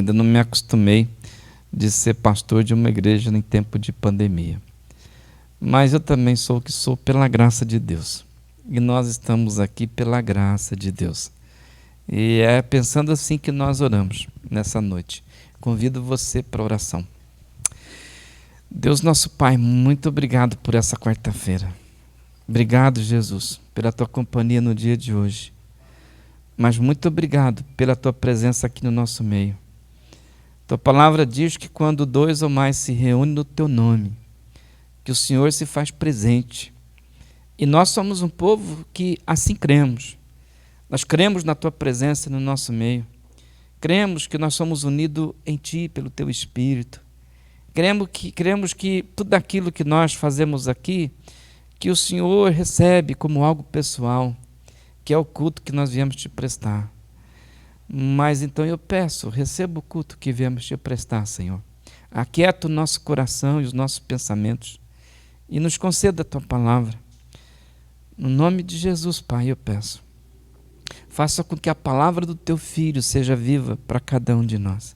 ainda não me acostumei de ser pastor de uma igreja em tempo de pandemia. Mas eu também sou o que sou pela graça de Deus. E nós estamos aqui pela graça de Deus. E é pensando assim que nós oramos nessa noite. Convido você para a oração. Deus nosso Pai, muito obrigado por essa quarta-feira. Obrigado, Jesus, pela tua companhia no dia de hoje. Mas muito obrigado pela tua presença aqui no nosso meio. Tua palavra diz que quando 2 ou mais se reúnem no teu nome, que o Senhor se faz presente. E nós somos um povo que assim cremos. Nós cremos na tua presença no nosso meio. Cremos que nós somos unidos em ti pelo teu Espírito. Cremos que tudo aquilo que nós fazemos aqui, que o Senhor recebe como algo pessoal, que é o culto que nós viemos te prestar. Mas então eu peço, receba o culto que viemos te prestar, Senhor. Aquieta o nosso coração e os nossos pensamentos e nos conceda a tua palavra. No nome de Jesus, Pai, eu peço. Faça com que a palavra do teu Filho seja viva para cada um de nós.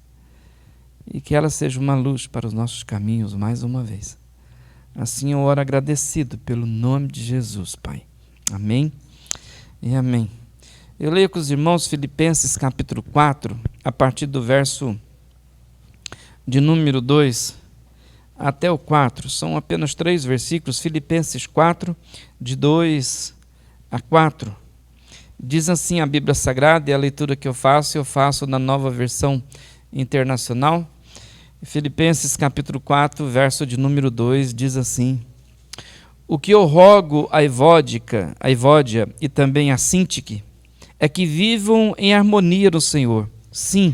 E que ela seja uma luz para os nossos caminhos mais uma vez. Assim eu oro agradecido pelo nome de Jesus, Pai. Amém e amém. Eu leio com os irmãos Filipenses capítulo 4, a partir do verso de número 2 até o 4. São apenas 3 versículos. Filipenses 4, de 2 a 4. Diz assim a Bíblia Sagrada, e a leitura que eu faço na Nova Versão Internacional. Filipenses capítulo 4, verso de número 2, diz assim: O que eu rogo a Evódia e também a Sintique é que vivam em harmonia no Senhor. Sim.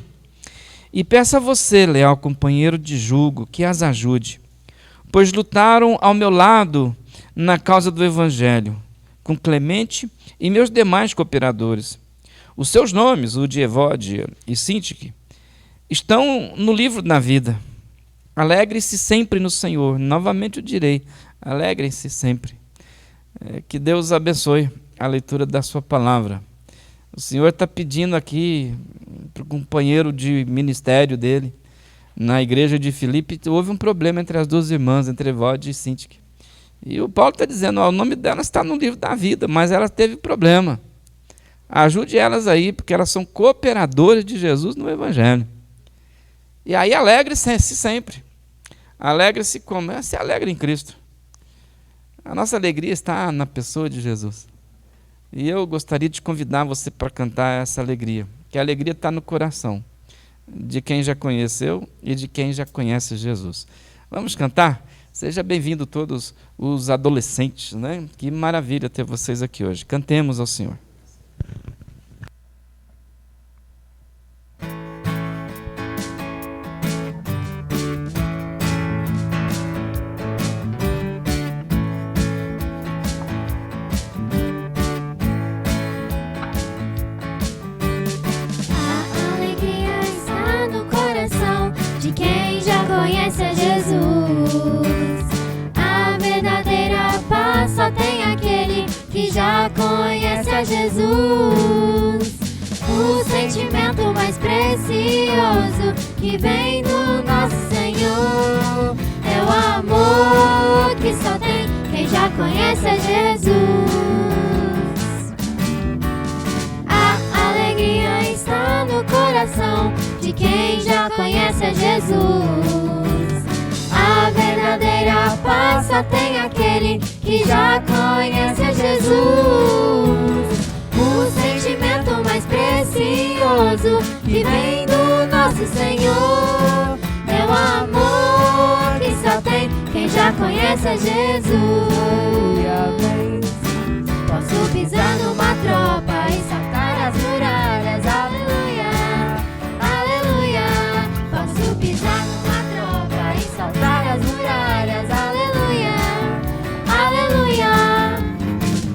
E peço a você, leal companheiro de jugo, que as ajude, pois lutaram ao meu lado na causa do Evangelho, com Clemente e meus demais cooperadores. Os seus nomes, o de Evódia e Sintique, estão no livro da vida. Alegre-se sempre no Senhor. Novamente eu direi, alegrem-se sempre. Que Deus abençoe a leitura da sua palavra. O Senhor está pedindo aqui para o companheiro de ministério dele, na igreja de Filipe, houve um problema entre as duas irmãs, entre Evódia e Sintique. E o Paulo está dizendo, o nome delas está no livro da vida, mas elas teve problema. Ajude elas aí, porque elas são cooperadoras de Jesus no Evangelho. E aí alegre-se sempre. Alegre-se como? Se alegre em Cristo. A nossa alegria está na pessoa de Jesus. E eu gostaria de convidar você para cantar essa alegria. Que a alegria está no coração de quem já conheceu e de quem já conhece Jesus. Vamos cantar? Seja bem-vindo todos os adolescentes, né? Que maravilha ter vocês aqui hoje. Cantemos ao Senhor. Já conhece a Jesus, o sentimento mais precioso que vem do nosso Senhor. É o amor que só tem quem já conhece a Jesus. A alegria está no coração de quem já conhece a Jesus. A verdadeira paz só tem aquele que já conhece a Jesus. O sentimento mais precioso que vem do nosso Senhor. É o amor que só tem quem já conhece a Jesus. Posso pisar numa tropa e saltar as muralhas. Aleluia, aleluia. Posso pisar numa tropa e saltar as muralhas. Aleluia, aleluia.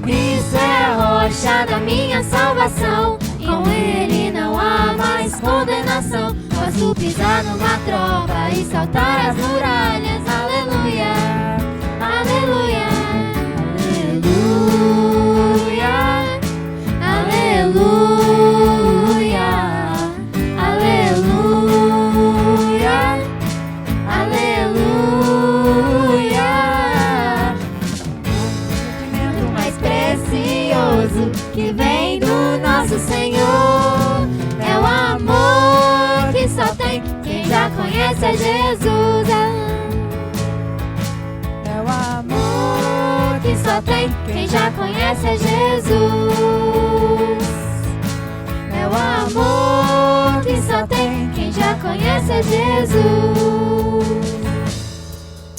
Cristo é a rocha da minha salvação. Com Ele não há mais condenação. Posso pisar numa tropa e saltar as muralhas. Aleluia, aleluia, aleluia, aleluia, conhece a Jesus. É o amor que só tem quem já conhece a Jesus. É o amor que só tem quem já conhece a Jesus.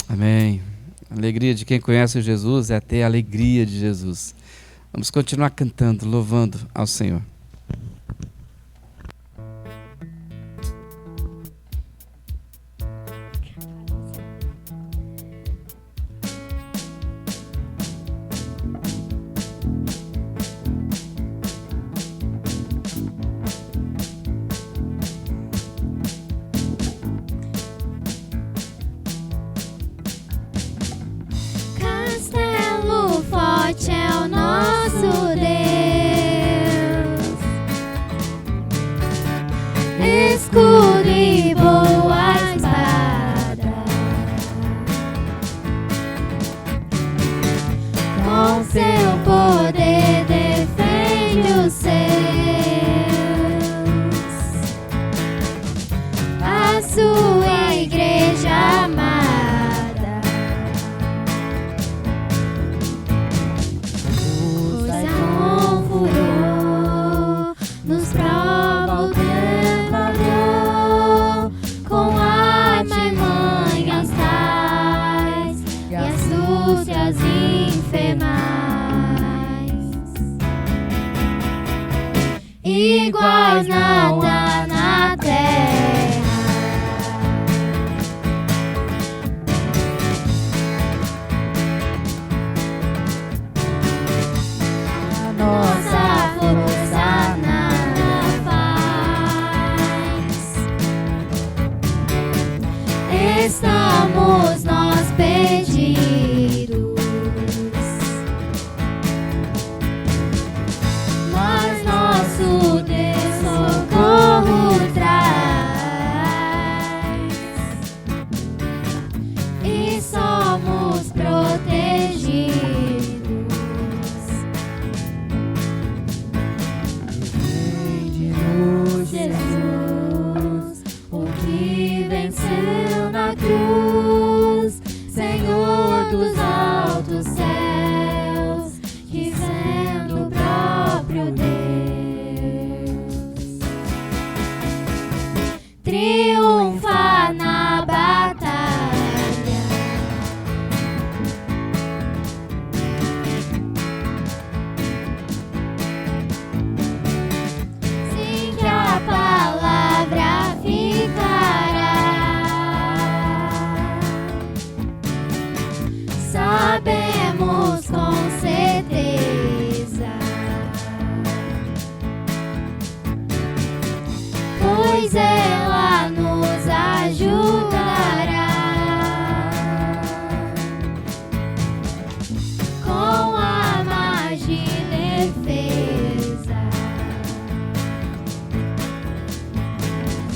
Amém. A alegria de quem conhece Jesus é ter a alegria de Jesus. Vamos continuar cantando, louvando ao Senhor. Castelo forte é o nosso Deus, escudo e boa espada, com seu poder defende os seus, a sua igreja amada. Nos prova o tentador, com arma e manhas tais e astúcias infernais, iguais nada na terra. Nossa força nada faz. Estamos nós perdidos, mas nosso Deus socorro traz, e somos protegidos. Jesus, o que venceu na cruz, Senhor dos altos céus, que sendo o próprio Deus, triunfa na batalha. Sim, que a palavra ficará, sabemos com certeza, pois ela nos ajudará com a mais de defesa.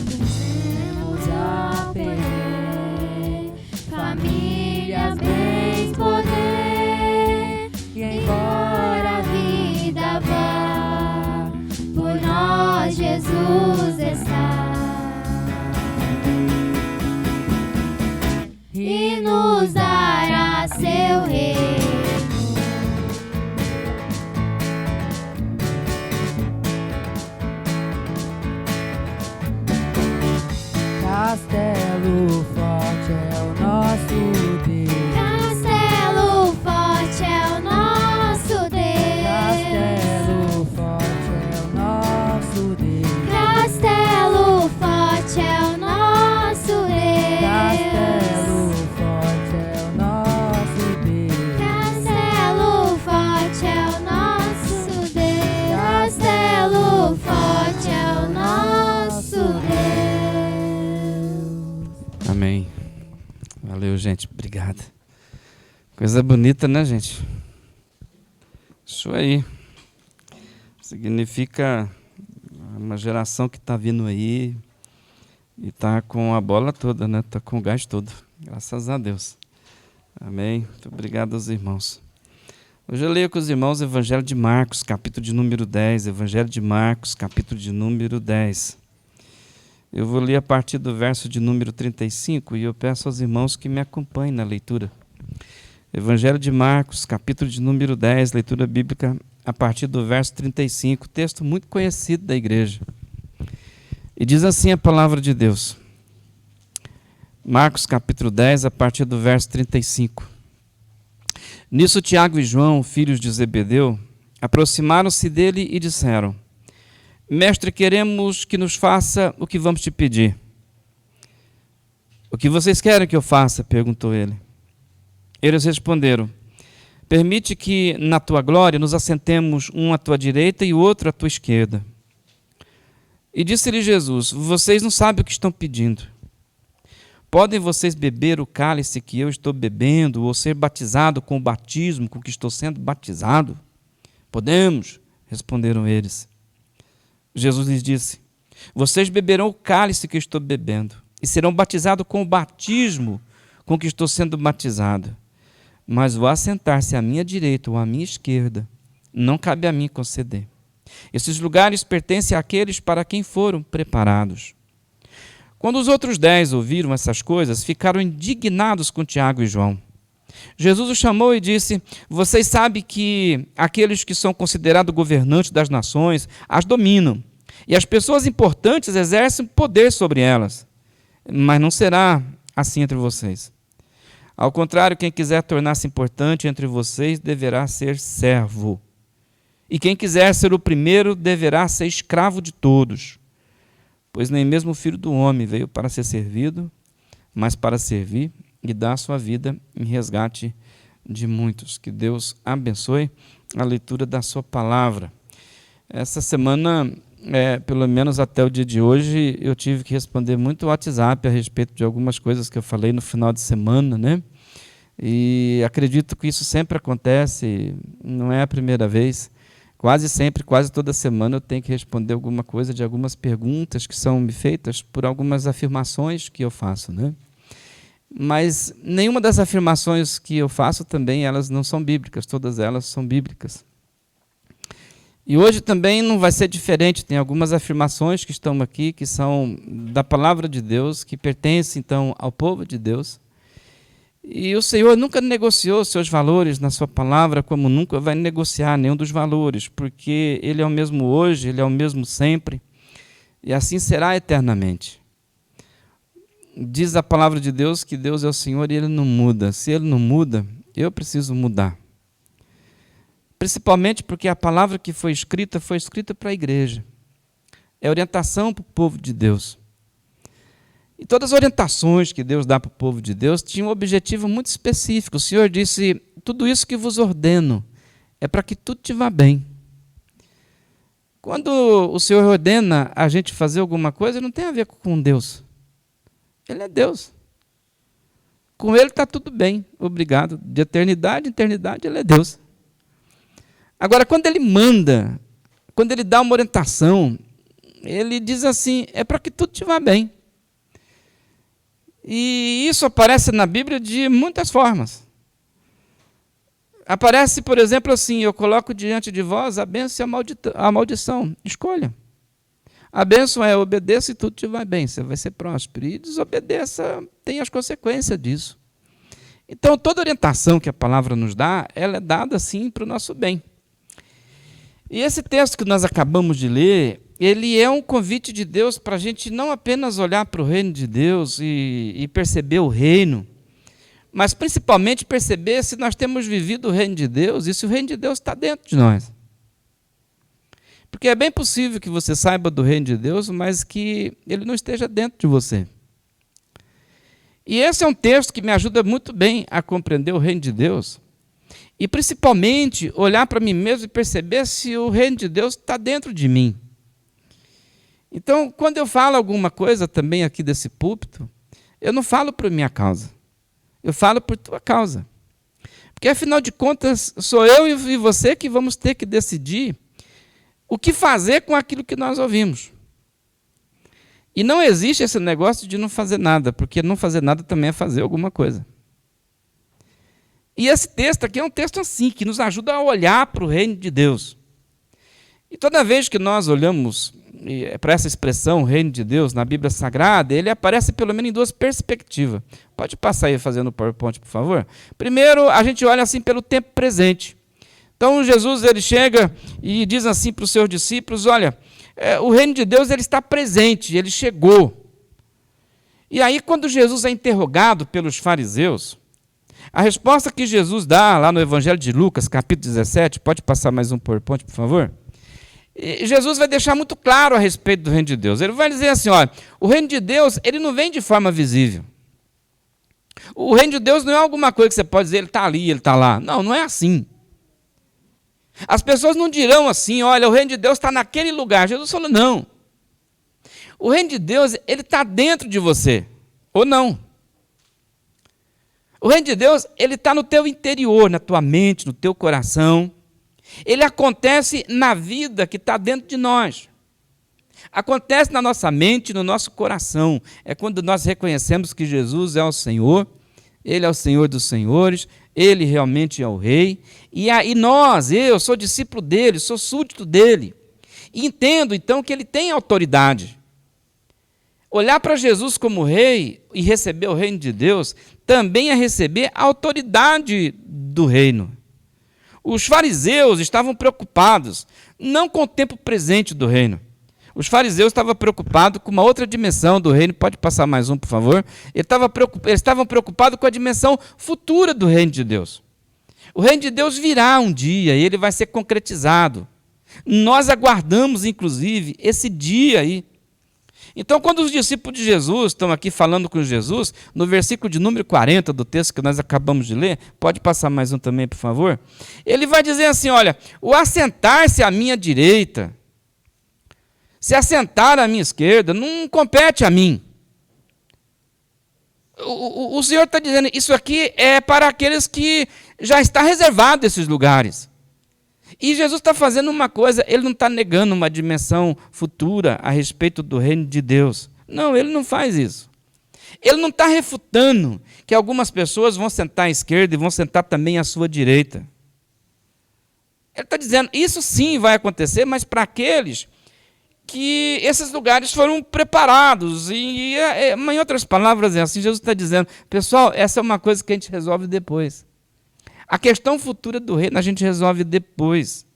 Vencemos a perder, famílias, bens, poder, e embora a vida vá, por nós Jesus está, e nos dará seu reino. Castelo forte é o nosso Deus. Castelo forte é o nosso Deus. Castelo forte é o nosso Deus. Castelo forte é o nosso Deus. Castelo forte é o nosso Deus. Castelo forte é o nosso Deus. Castelo forte é o nosso Deus. Amém. Valeu, gente. Obrigado. Coisa bonita, né, gente? Isso aí. Significa uma geração que está vindo aí e está com a bola toda, né? Está com o gás todo. Graças a Deus. Amém. Muito obrigado aos irmãos. Hoje eu leio com os irmãos o Evangelho de Marcos, capítulo de número 10. Evangelho de Marcos, capítulo de número 10. Eu vou ler a partir do verso de número 35 e eu peço aos irmãos que me acompanhem na leitura. Evangelho de Marcos, capítulo de número 10, leitura bíblica a partir do verso 35, texto muito conhecido da igreja. E diz assim a palavra de Deus. Marcos capítulo 10, a partir do verso 35. Nisso Tiago e João, filhos de Zebedeu, aproximaram-se dele e disseram: Mestre, queremos que nos faça o que vamos te pedir. O que vocês querem que eu faça? Perguntou ele. Eles responderam: Permite que na tua glória nos assentemos um à tua direita e o outro à tua esquerda. E disse-lhe Jesus: Vocês não sabem o que estão pedindo. Podem vocês beber o cálice que eu estou bebendo, ou ser batizado com o batismo com que estou sendo batizado? Podemos, responderam eles. Jesus lhes disse: Vocês beberão o cálice que eu estou bebendo, e serão batizados com o batismo com que estou sendo batizado. Mas o assentar-se à minha direita ou à minha esquerda, não cabe a mim conceder. Esses lugares pertencem àqueles para quem foram preparados. Quando os outros 10 ouviram essas coisas, ficaram indignados com Tiago e João. Jesus os chamou e disse: Vocês sabem que aqueles que são considerados governantes das nações as dominam, e as pessoas importantes exercem poder sobre elas. Mas não será assim entre vocês. Ao contrário, quem quiser tornar-se importante entre vocês deverá ser servo. E quem quiser ser o primeiro deverá ser escravo de todos. Pois nem mesmo o Filho do Homem veio para ser servido, mas para servir e dar a sua vida em resgate de muitos. Que Deus abençoe a leitura da sua palavra. Essa semana, pelo menos até o dia de hoje, eu tive que responder muito o WhatsApp a respeito de algumas coisas que eu falei no final de semana, né? E acredito que isso sempre acontece, não é a primeira vez. Quase sempre, quase toda semana eu tenho que responder alguma coisa de algumas perguntas que são me feitas por algumas afirmações que eu faço, né? Mas nenhuma das afirmações que eu faço também, elas não são bíblicas, todas elas são bíblicas. E hoje também não vai ser diferente, tem algumas afirmações que estão aqui, que são da palavra de Deus, que pertencem então ao povo de Deus. E o Senhor nunca negociou seus valores na sua palavra, como nunca vai negociar nenhum dos valores, porque Ele é o mesmo hoje, Ele é o mesmo sempre, e assim será eternamente. Diz a palavra de Deus que Deus é o Senhor e Ele não muda. Se Ele não muda, eu preciso mudar. Principalmente porque a palavra que foi escrita para a igreja. É orientação para o povo de Deus. E todas as orientações que Deus dá para o povo de Deus tinham um objetivo muito específico. O Senhor disse: tudo isso que vos ordeno é para que tudo te vá bem. Quando o Senhor ordena a gente fazer alguma coisa, não tem a ver com Deus. Ele é Deus. Com Ele está tudo bem, obrigado. De eternidade em eternidade, Ele é Deus. Agora, quando Ele manda, quando Ele dá uma orientação, Ele diz assim: é para que tudo te vá bem. E isso aparece na Bíblia de muitas formas. Aparece, por exemplo, assim: eu coloco diante de vós a bênção e a maldição. Escolha. A bênção é: obedeça e tudo te vai bem, você vai ser próspero. E desobedeça, tem as consequências disso. Então, toda orientação que a palavra nos dá, ela é dada assim para o nosso bem. E esse texto que nós acabamos de ler, ele é um convite de Deus para a gente não apenas olhar para o reino de Deus e perceber o reino, mas principalmente perceber se nós temos vivido o reino de Deus e se o reino de Deus está dentro de nós. Porque é bem possível que você saiba do reino de Deus, mas que ele não esteja dentro de você. E esse é um texto que me ajuda muito bem a compreender o reino de Deus, e principalmente olhar para mim mesmo e perceber se o reino de Deus está dentro de mim. Então, quando eu falo alguma coisa também aqui desse púlpito, eu não falo por minha causa, eu falo por tua causa. Porque, afinal de contas, sou eu e você que vamos ter que decidir o que fazer com aquilo que nós ouvimos. E não existe esse negócio de não fazer nada, porque não fazer nada também é fazer alguma coisa. E esse texto aqui é um texto assim, que nos ajuda a olhar para o reino de Deus. E toda vez que nós olhamos para essa expressão, reino de Deus, na Bíblia Sagrada, ele aparece pelo menos em duas perspectivas. Pode passar aí fazendo o PowerPoint, por favor? Primeiro, a gente olha assim pelo tempo presente. Então, Jesus ele chega e diz assim para os seus discípulos, olha, o reino de Deus ele está presente, ele chegou. E aí, quando Jesus é interrogado pelos fariseus, a resposta que Jesus dá lá no Evangelho de Lucas, capítulo 17, pode passar mais um PowerPoint, por favor? Jesus vai deixar muito claro a respeito do reino de Deus. Ele vai dizer assim, olha, o reino de Deus, ele não vem de forma visível. O reino de Deus não é alguma coisa que você pode dizer, ele está ali, ele está lá. Não, não é assim. As pessoas não dirão assim, olha, o reino de Deus está naquele lugar. Jesus falou, não. O reino de Deus, ele está dentro de você, ou não. O reino de Deus, ele está no teu interior, na tua mente, no teu coração. Ele acontece na vida que está dentro de nós. Acontece na nossa mente, no nosso coração. É quando nós reconhecemos que Jesus é o Senhor, Ele é o Senhor dos senhores, Ele realmente é o Rei. E nós, eu sou discípulo dEle, sou súdito dEle. E entendo, então, que Ele tem autoridade. Olhar para Jesus como Rei e receber o reino de Deus, também é receber a autoridade do reino. Os fariseus estavam preocupados, não com o tempo presente do reino. Os fariseus estavam preocupados com uma outra dimensão do reino. Pode passar mais um, por favor? Eles estavam preocupados com a dimensão futura do reino de Deus. O reino de Deus virá um dia e ele vai ser concretizado. Nós aguardamos, inclusive, esse dia aí. Então, quando os discípulos de Jesus estão aqui falando com Jesus, no versículo de número 40 do texto que nós acabamos de ler, pode passar mais um também, por favor? Ele vai dizer assim, olha, o assentar-se à minha direita, se assentar à minha esquerda, não compete a mim. O Senhor está dizendo, isso aqui é para aqueles que já está reservado esses lugares. E Jesus está fazendo uma coisa, ele não está negando uma dimensão futura a respeito do reino de Deus. Não, ele não faz isso. Ele não está refutando que algumas pessoas vão sentar à esquerda e vão sentar também à sua direita. Ele está dizendo, isso sim vai acontecer, mas para aqueles que esses lugares foram preparados. E em outras palavras, é assim, Jesus está dizendo, pessoal, essa é uma coisa que a gente resolve depois. A questão futura do reino a gente resolve depois.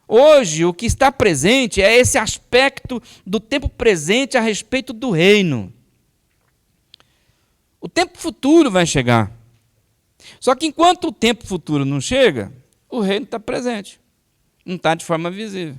Hoje, o que está presente é esse aspecto do tempo presente a respeito do reino. O tempo futuro vai chegar. Só que enquanto o tempo futuro não chega, o reino está presente. Não está de forma visível.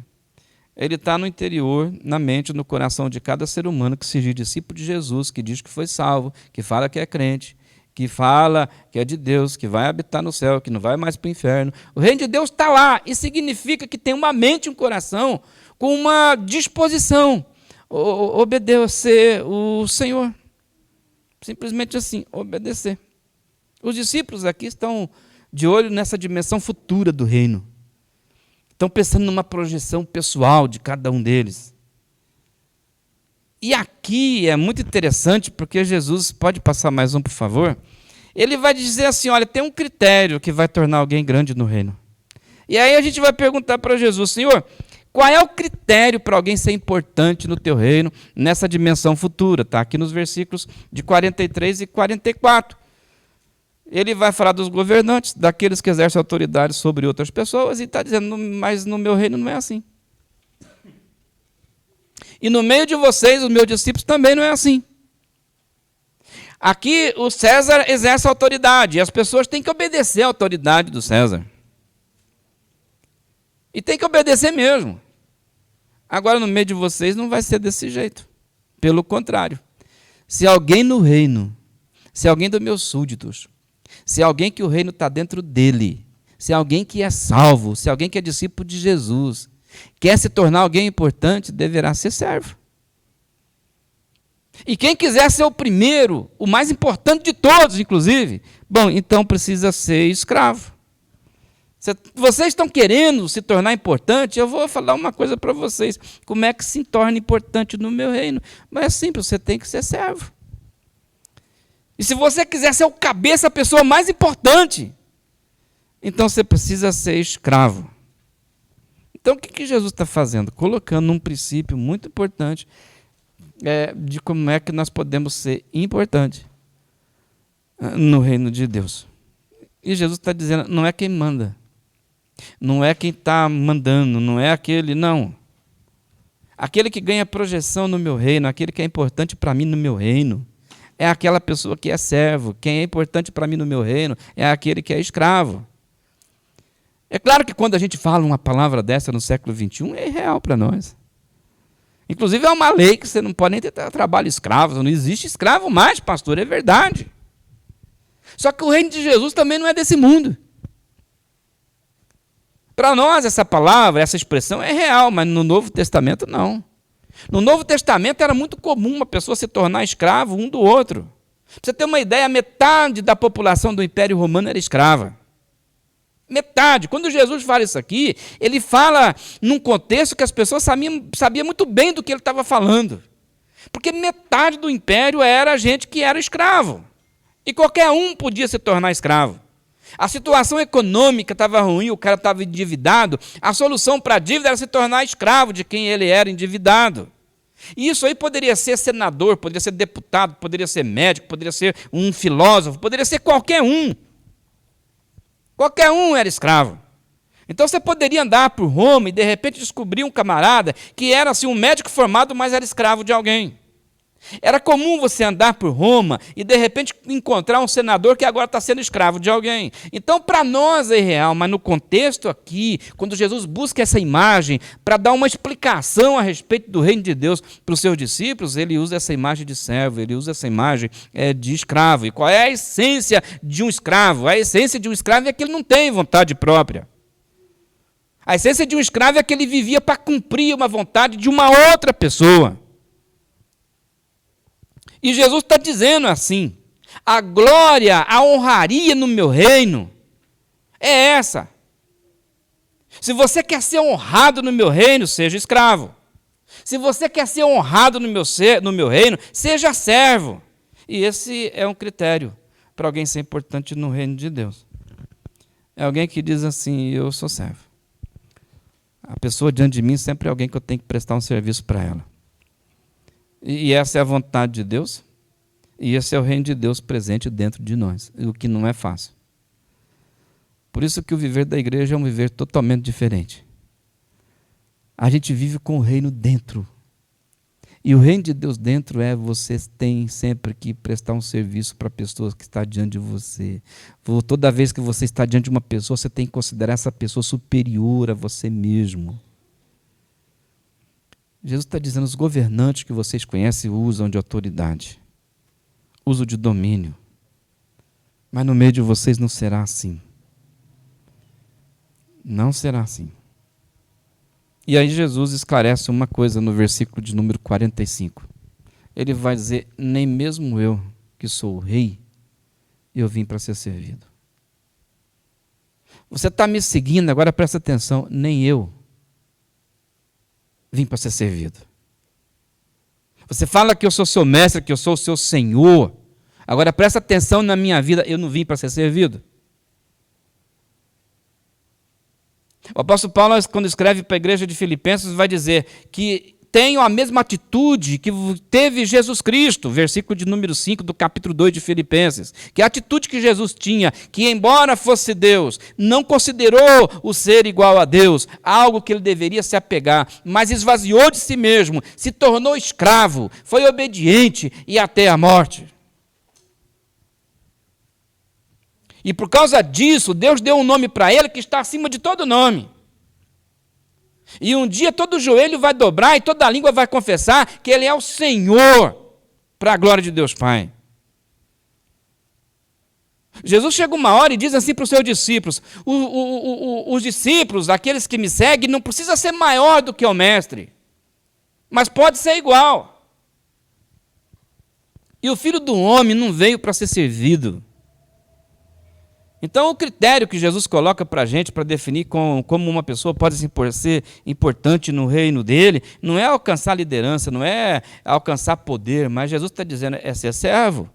Ele está no interior, na mente, no coração de cada ser humano que se diz discípulo de Jesus, que diz que foi salvo, que fala que é crente, que fala que é de Deus, que vai habitar no céu, que não vai mais para o inferno. O reino de Deus está lá, e significa que tem uma mente e um coração com uma disposição. Obedecer o Senhor. Simplesmente assim, obedecer. Os discípulos aqui estão de olho nessa dimensão futura do reino. Estão pensando numa projeção pessoal de cada um deles. E aqui é muito interessante, porque Jesus, pode passar mais um, por favor? Ele vai dizer assim, olha, tem um critério que vai tornar alguém grande no reino. E aí a gente vai perguntar para Jesus, Senhor, qual é o critério para alguém ser importante no teu reino, nessa dimensão futura? Está aqui nos versículos de 43 e 44. Ele vai falar dos governantes, daqueles que exercem autoridade sobre outras pessoas, e está dizendo, mas no meu reino não é assim. E no meio de vocês, os meus discípulos, também não é assim. Aqui o César exerce autoridade, e as pessoas têm que obedecer à autoridade do César. E tem que obedecer mesmo. Agora, no meio de vocês, não vai ser desse jeito. Pelo contrário. Se alguém no reino, se alguém dos meus súditos, se alguém que o reino está dentro dele, se alguém que é salvo, se alguém que é discípulo de Jesus, quer se tornar alguém importante, deverá ser servo. E quem quiser ser o primeiro, o mais importante de todos, inclusive, bom, então precisa ser escravo. Vocês estão querendo se tornar importante, eu vou falar uma coisa para vocês. Como é que se torna importante no meu reino? Mas é simples, você tem que ser servo. E se você quiser ser o cabeça, a pessoa mais importante, então você precisa ser escravo. Então, o que Jesus está fazendo? Colocando um princípio muito importante de como é que nós podemos ser importantes no reino de Deus. E Jesus está dizendo, não é quem manda, não é quem está mandando, não é aquele, não. Aquele que ganha projeção no meu reino, aquele que é importante para mim no meu reino, é aquela pessoa que é servo. Quem é importante para mim no meu reino é aquele que é escravo. É claro que quando a gente fala uma palavra dessa no século XXI, é irreal para nós. Inclusive é uma lei que você não pode nem ter trabalho escravo, não existe escravo mais, pastor, é verdade. Só que o reino de Jesus também não é desse mundo. Para nós, essa palavra, essa expressão é real, mas no Novo Testamento, não. No Novo Testamento era muito comum uma pessoa se tornar escravo um do outro. Para você ter uma ideia, metade da população do Império Romano era escrava. Metade. Quando Jesus fala isso aqui, ele fala num contexto que as pessoas sabiam muito bem do que ele estava falando. Porque metade do Império era gente que era escravo. E qualquer um podia se tornar escravo. A situação econômica estava ruim, o cara estava endividado, a solução para a dívida era se tornar escravo de quem ele era endividado. E isso aí poderia ser senador, poderia ser deputado, poderia ser médico, poderia ser um filósofo, poderia ser qualquer um. Qualquer um era escravo. Então você poderia andar por Roma e de repente descobrir um camarada que era assim, um médico formado, mas era escravo de alguém. Era comum você andar por Roma e, de repente, encontrar um senador que agora está sendo escravo de alguém. Então, para nós é real, mas no contexto aqui, quando Jesus busca essa imagem para dar uma explicação a respeito do reino de Deus para os seus discípulos, ele usa essa imagem de servo, ele usa essa imagem de escravo. E qual é a essência de um escravo? A essência de um escravo é que ele não tem vontade própria. A essência de um escravo é que ele vivia para cumprir uma vontade de uma outra pessoa. E Jesus está dizendo assim, a glória, a honraria no meu reino é essa. Se você quer ser honrado no meu reino, seja escravo. Se você quer ser honrado no meu reino, seja servo. E esse é um critério para alguém ser importante no reino de Deus. É alguém que diz assim, eu sou servo. A pessoa diante de mim sempre é alguém que eu tenho que prestar um serviço para ela. E essa é a vontade de Deus, e esse é o reino de Deus presente dentro de nós, o que não é fácil. Por isso que o viver da igreja é um viver totalmente diferente. A gente vive com o reino dentro. E o reino de Deus dentro você tem sempre que prestar um serviço para a pessoa que está diante de você. Toda vez que você está diante de uma pessoa, você tem que considerar essa pessoa superior a você mesmo. Jesus está dizendo, os governantes que vocês conhecem usam de autoridade, usam de domínio, mas no meio de vocês não será assim. Não será assim. E aí Jesus esclarece uma coisa no versículo de número 45. Ele vai dizer, nem mesmo eu, que sou o rei, eu vim para ser servido. Você está me seguindo, agora presta atenção, nem eu vim para ser servido. Você fala que eu sou seu mestre, que eu sou o seu senhor. Agora presta atenção na minha vida, eu não vim para ser servido. O apóstolo Paulo, quando escreve para a igreja de Filipenses, vai dizer que tenho a mesma atitude que teve Jesus Cristo, versículo de número 5 do capítulo 2 de Filipenses, que a atitude que Jesus tinha, que embora fosse Deus, não considerou o ser igual a Deus, algo que ele deveria se apegar, mas esvaziou de si mesmo, se tornou escravo, foi obediente e até a morte. E por causa disso, Deus deu um nome para ele que está acima de todo nome. E um dia todo joelho vai dobrar e toda língua vai confessar que ele é o Senhor, para a glória de Deus Pai. Jesus chega uma hora e diz assim para os seus discípulos, os discípulos, aqueles que me seguem, não precisa ser maior do que o mestre, mas pode ser igual. E o Filho do Homem não veio para ser servido. Então, o critério que Jesus coloca para a gente, para definir como uma pessoa pode ser importante no reino dele, não é alcançar liderança, não é alcançar poder, mas Jesus está dizendo, é ser servo.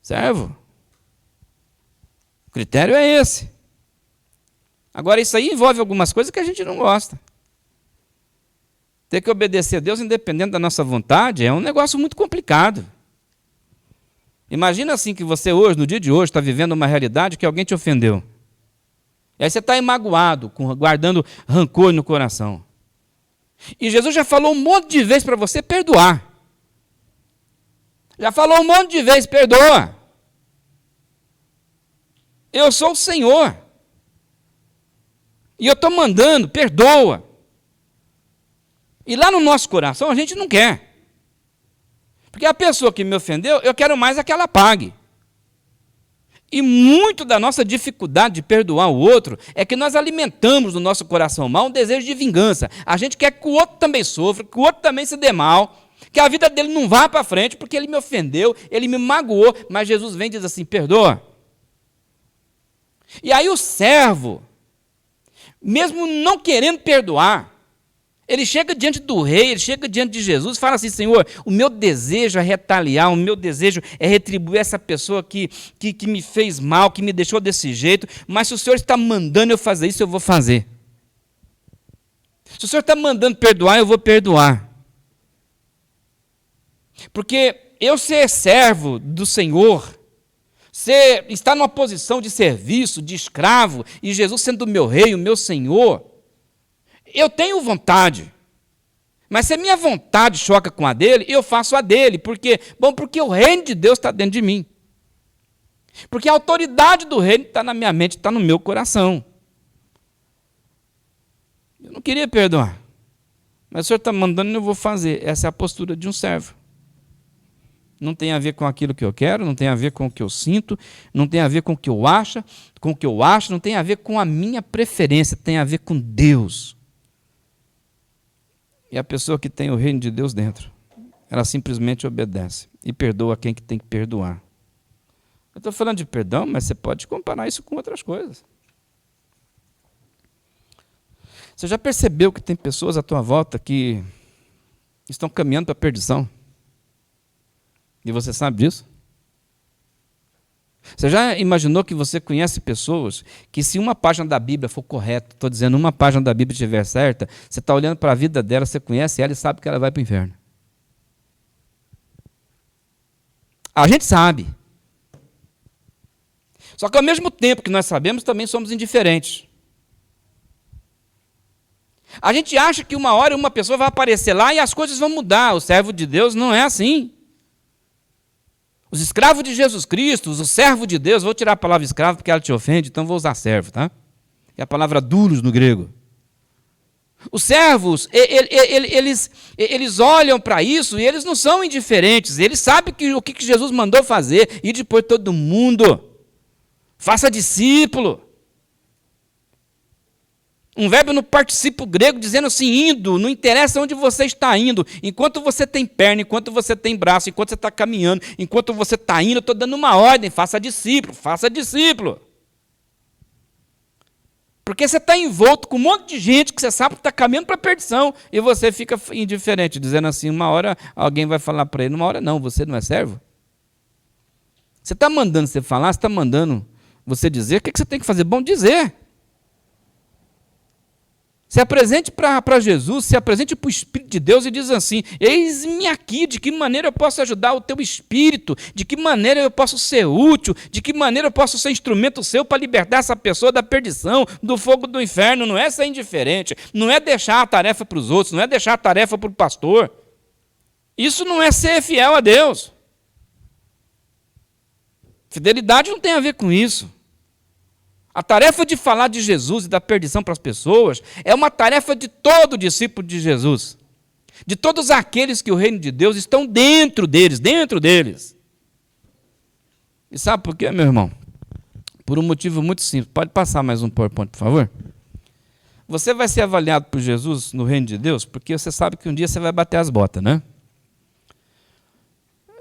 Servo. O critério é esse. Agora, isso aí envolve algumas coisas que a gente não gosta. Ter que obedecer a Deus independente da nossa vontade é um negócio muito complicado. Imagina assim que você hoje, no dia de hoje, está vivendo uma realidade que alguém te ofendeu. E aí você está aí magoado, guardando rancor no coração. E Jesus já falou um monte de vezes para você perdoar. Já falou um monte de vezes, perdoa. Eu sou o Senhor. E eu estou mandando, perdoa. E lá no nosso coração a gente não quer. Porque a pessoa que me ofendeu, eu quero mais é que ela pague. E muito da nossa dificuldade de perdoar o outro é que nós alimentamos no nosso coração mal um desejo de vingança. A gente quer que o outro também sofra, que o outro também se dê mal, que a vida dele não vá para frente porque ele me ofendeu, ele me magoou, mas Jesus vem e diz assim, perdoa. E aí o servo, mesmo não querendo perdoar, ele chega diante do rei, ele chega diante de Jesus e fala assim, Senhor, o meu desejo é retaliar, o meu desejo é retribuir essa pessoa que me fez mal, que me deixou desse jeito, mas se o Senhor está mandando eu fazer isso, eu vou fazer. Se o Senhor está mandando perdoar, eu vou perdoar. Porque eu ser servo do Senhor, estar numa posição de serviço, de escravo, e Jesus sendo o meu rei, o meu Senhor, eu tenho vontade, mas se a minha vontade choca com a dele, eu faço a dele. Por quê? Bom, porque o reino de Deus está dentro de mim. Porque a autoridade do reino está na minha mente, está no meu coração. Eu não queria perdoar, mas o Senhor está mandando e eu vou fazer. Essa é a postura de um servo. Não tem a ver com aquilo que eu quero, não tem a ver com o que eu sinto, não tem a ver com o que eu acho, não tem a ver com a minha preferência, tem a ver com Deus. E a pessoa que tem o reino de Deus dentro, ela simplesmente obedece e perdoa quem que tem que perdoar. Eu estou falando de perdão, mas você pode comparar isso com outras coisas. Você já percebeu que tem pessoas à tua volta que estão caminhando para a perdição? E você sabe disso? Você já imaginou que você conhece pessoas que se uma página da Bíblia for correta, estou dizendo, uma página da Bíblia estiver certa, você está olhando para a vida dela, você conhece ela e sabe que ela vai para o inferno. A gente sabe. Só que ao mesmo tempo que nós sabemos, também somos indiferentes. A gente acha que uma hora uma pessoa vai aparecer lá e as coisas vão mudar. O servo de Deus não é assim. Os escravos de Jesus Cristo, o servo de Deus, vou tirar a palavra escravo porque ela te ofende, então vou usar servo, tá? É a palavra doulos no grego. Os servos, eles olham para isso e eles não são indiferentes, eles sabem o que Jesus mandou fazer, e depois todo mundo, faça discípulo. Um verbo no particípio grego dizendo assim, indo, não interessa onde você está indo, enquanto você tem perna, enquanto você tem braço, enquanto você está caminhando, enquanto você está indo, eu estou dando uma ordem, faça discípulo, faça discípulo. Porque você está envolto com um monte de gente que você sabe que está caminhando para a perdição, e você fica indiferente, dizendo assim, uma hora alguém vai falar para ele, uma hora não, você não é servo? Você está mandando você falar, você está mandando você dizer, o que você tem que fazer? Bom, dizer. Se apresente para Jesus, se apresente para o Espírito de Deus e diz assim, eis-me aqui, de que maneira eu posso ajudar o teu Espírito, de que maneira eu posso ser útil, de que maneira eu posso ser instrumento seu para libertar essa pessoa da perdição, do fogo do inferno. Não é ser indiferente, não é deixar a tarefa para os outros, não é deixar a tarefa para o pastor. Isso não é ser fiel a Deus. Fidelidade não tem a ver com isso. A tarefa de falar de Jesus e da perdição para as pessoas é uma tarefa de todo discípulo de Jesus. De todos aqueles que o reino de Deus estão dentro deles, E sabe por quê, meu irmão? Por um motivo muito simples. Pode passar mais um PowerPoint, por favor? Você vai ser avaliado por Jesus no reino de Deus porque você sabe que um dia você vai bater as botas, né?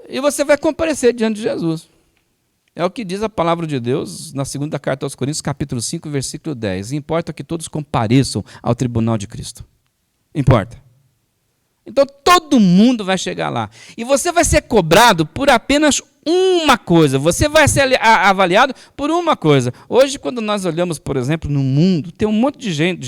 E você vai comparecer diante de Jesus. É o que diz a palavra de Deus na segunda carta aos Coríntios, capítulo 5, versículo 10. Importa que todos compareçam ao tribunal de Cristo. Importa. Então todo mundo vai chegar lá. E você vai ser cobrado por apenas uma coisa. Você vai ser avaliado por uma coisa. Hoje, quando nós olhamos, por exemplo, no mundo, tem um monte de jeito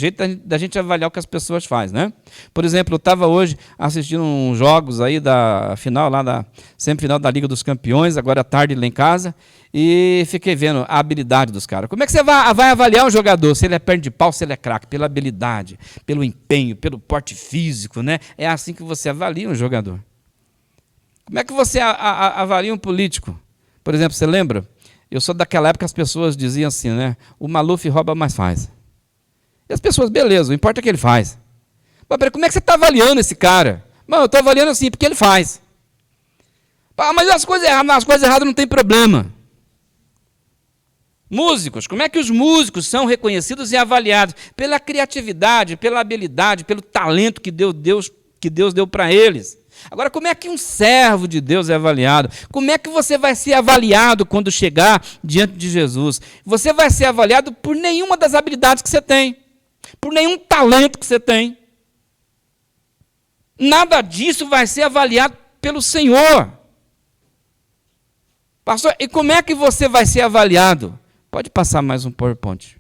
da gente avaliar o que as pessoas fazem, né? Por exemplo, eu estava hoje assistindo uns jogos aí da final, lá da semifinal da Liga dos Campeões, agora à tarde lá em casa, e fiquei vendo a habilidade dos caras. Como é que você vai avaliar um jogador? Se ele é perna de pau, se ele é craque? Pela habilidade, pelo empenho, pelo porte físico, né? É assim que você avalia um jogador. Como é que você avalia um político? Por exemplo, você lembra? Eu sou daquela época que as pessoas diziam assim, né? O Maluf rouba, mas faz. E as pessoas, beleza, o importa é que ele faz. Mas peraí, como é que você está avaliando esse cara? Não, eu estou avaliando assim, porque ele faz. Mas as coisas erradas não tem problema. Músicos, como é que os músicos são reconhecidos e avaliados? Pela criatividade, pela habilidade, pelo talento que Deus deu para eles. Agora, como é que um servo de Deus é avaliado? Como é que você vai ser avaliado quando chegar diante de Jesus? Você vai ser avaliado por nenhuma das habilidades que você tem, por nenhum talento que você tem. Nada disso vai ser avaliado pelo Senhor. Pastor, e como é que você vai ser avaliado? Pode passar mais um PowerPoint.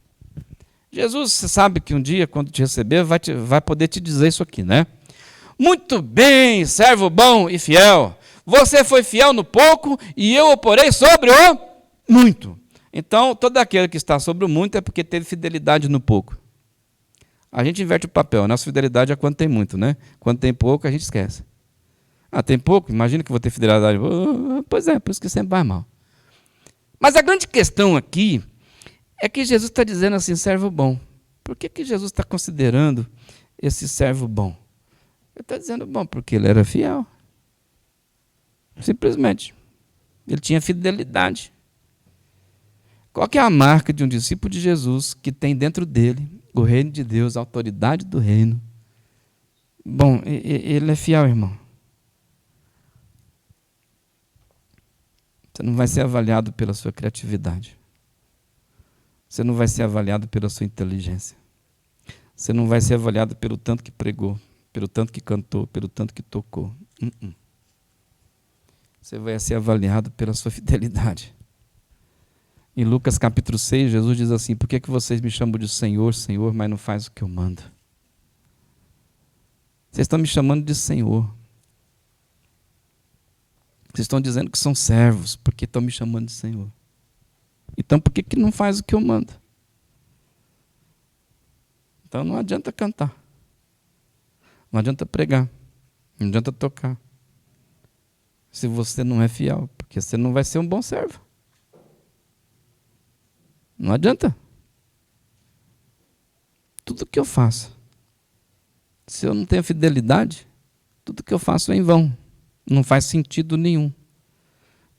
Jesus, você sabe que um dia, quando te receber, vai poder te dizer isso aqui, né? Muito bem, servo bom e fiel. Você foi fiel no pouco e eu o porei sobre o muito. Então, todo aquele que está sobre o muito é porque teve fidelidade no pouco. A gente inverte o papel. A nossa fidelidade é quando tem muito, né? Quando tem pouco, a gente esquece. Tem pouco? Imagina que vou ter fidelidade. Pois é, por isso que sempre vai mal. Mas a grande questão aqui é que Jesus está dizendo assim, servo bom. Por que Jesus está considerando esse servo bom? Ele está dizendo bom, porque ele era fiel. Simplesmente. Ele tinha fidelidade. Qual que é a marca de um discípulo de Jesus que tem dentro dele o reino de Deus, a autoridade do reino? Bom, ele é fiel, irmão. Você não vai ser avaliado pela sua criatividade. Você não vai ser avaliado pela sua inteligência. Você não vai ser avaliado pelo tanto que pregou, pelo tanto que cantou, pelo tanto que tocou. Você vai ser avaliado pela sua fidelidade. Em Lucas capítulo 6, Jesus diz assim, por que vocês me chamam de Senhor, Senhor, mas não faz o que eu mando? Vocês estão me chamando de Senhor. Vocês estão dizendo que são servos, porque estão me chamando de Senhor. Então, por que não faz o que eu mando? Então, não adianta cantar. Não adianta pregar. Não adianta tocar. Se você não é fiel, porque você não vai ser um bom servo. Não adianta. Tudo que eu faço, se eu não tenho fidelidade, tudo que eu faço é em vão. Não faz sentido nenhum.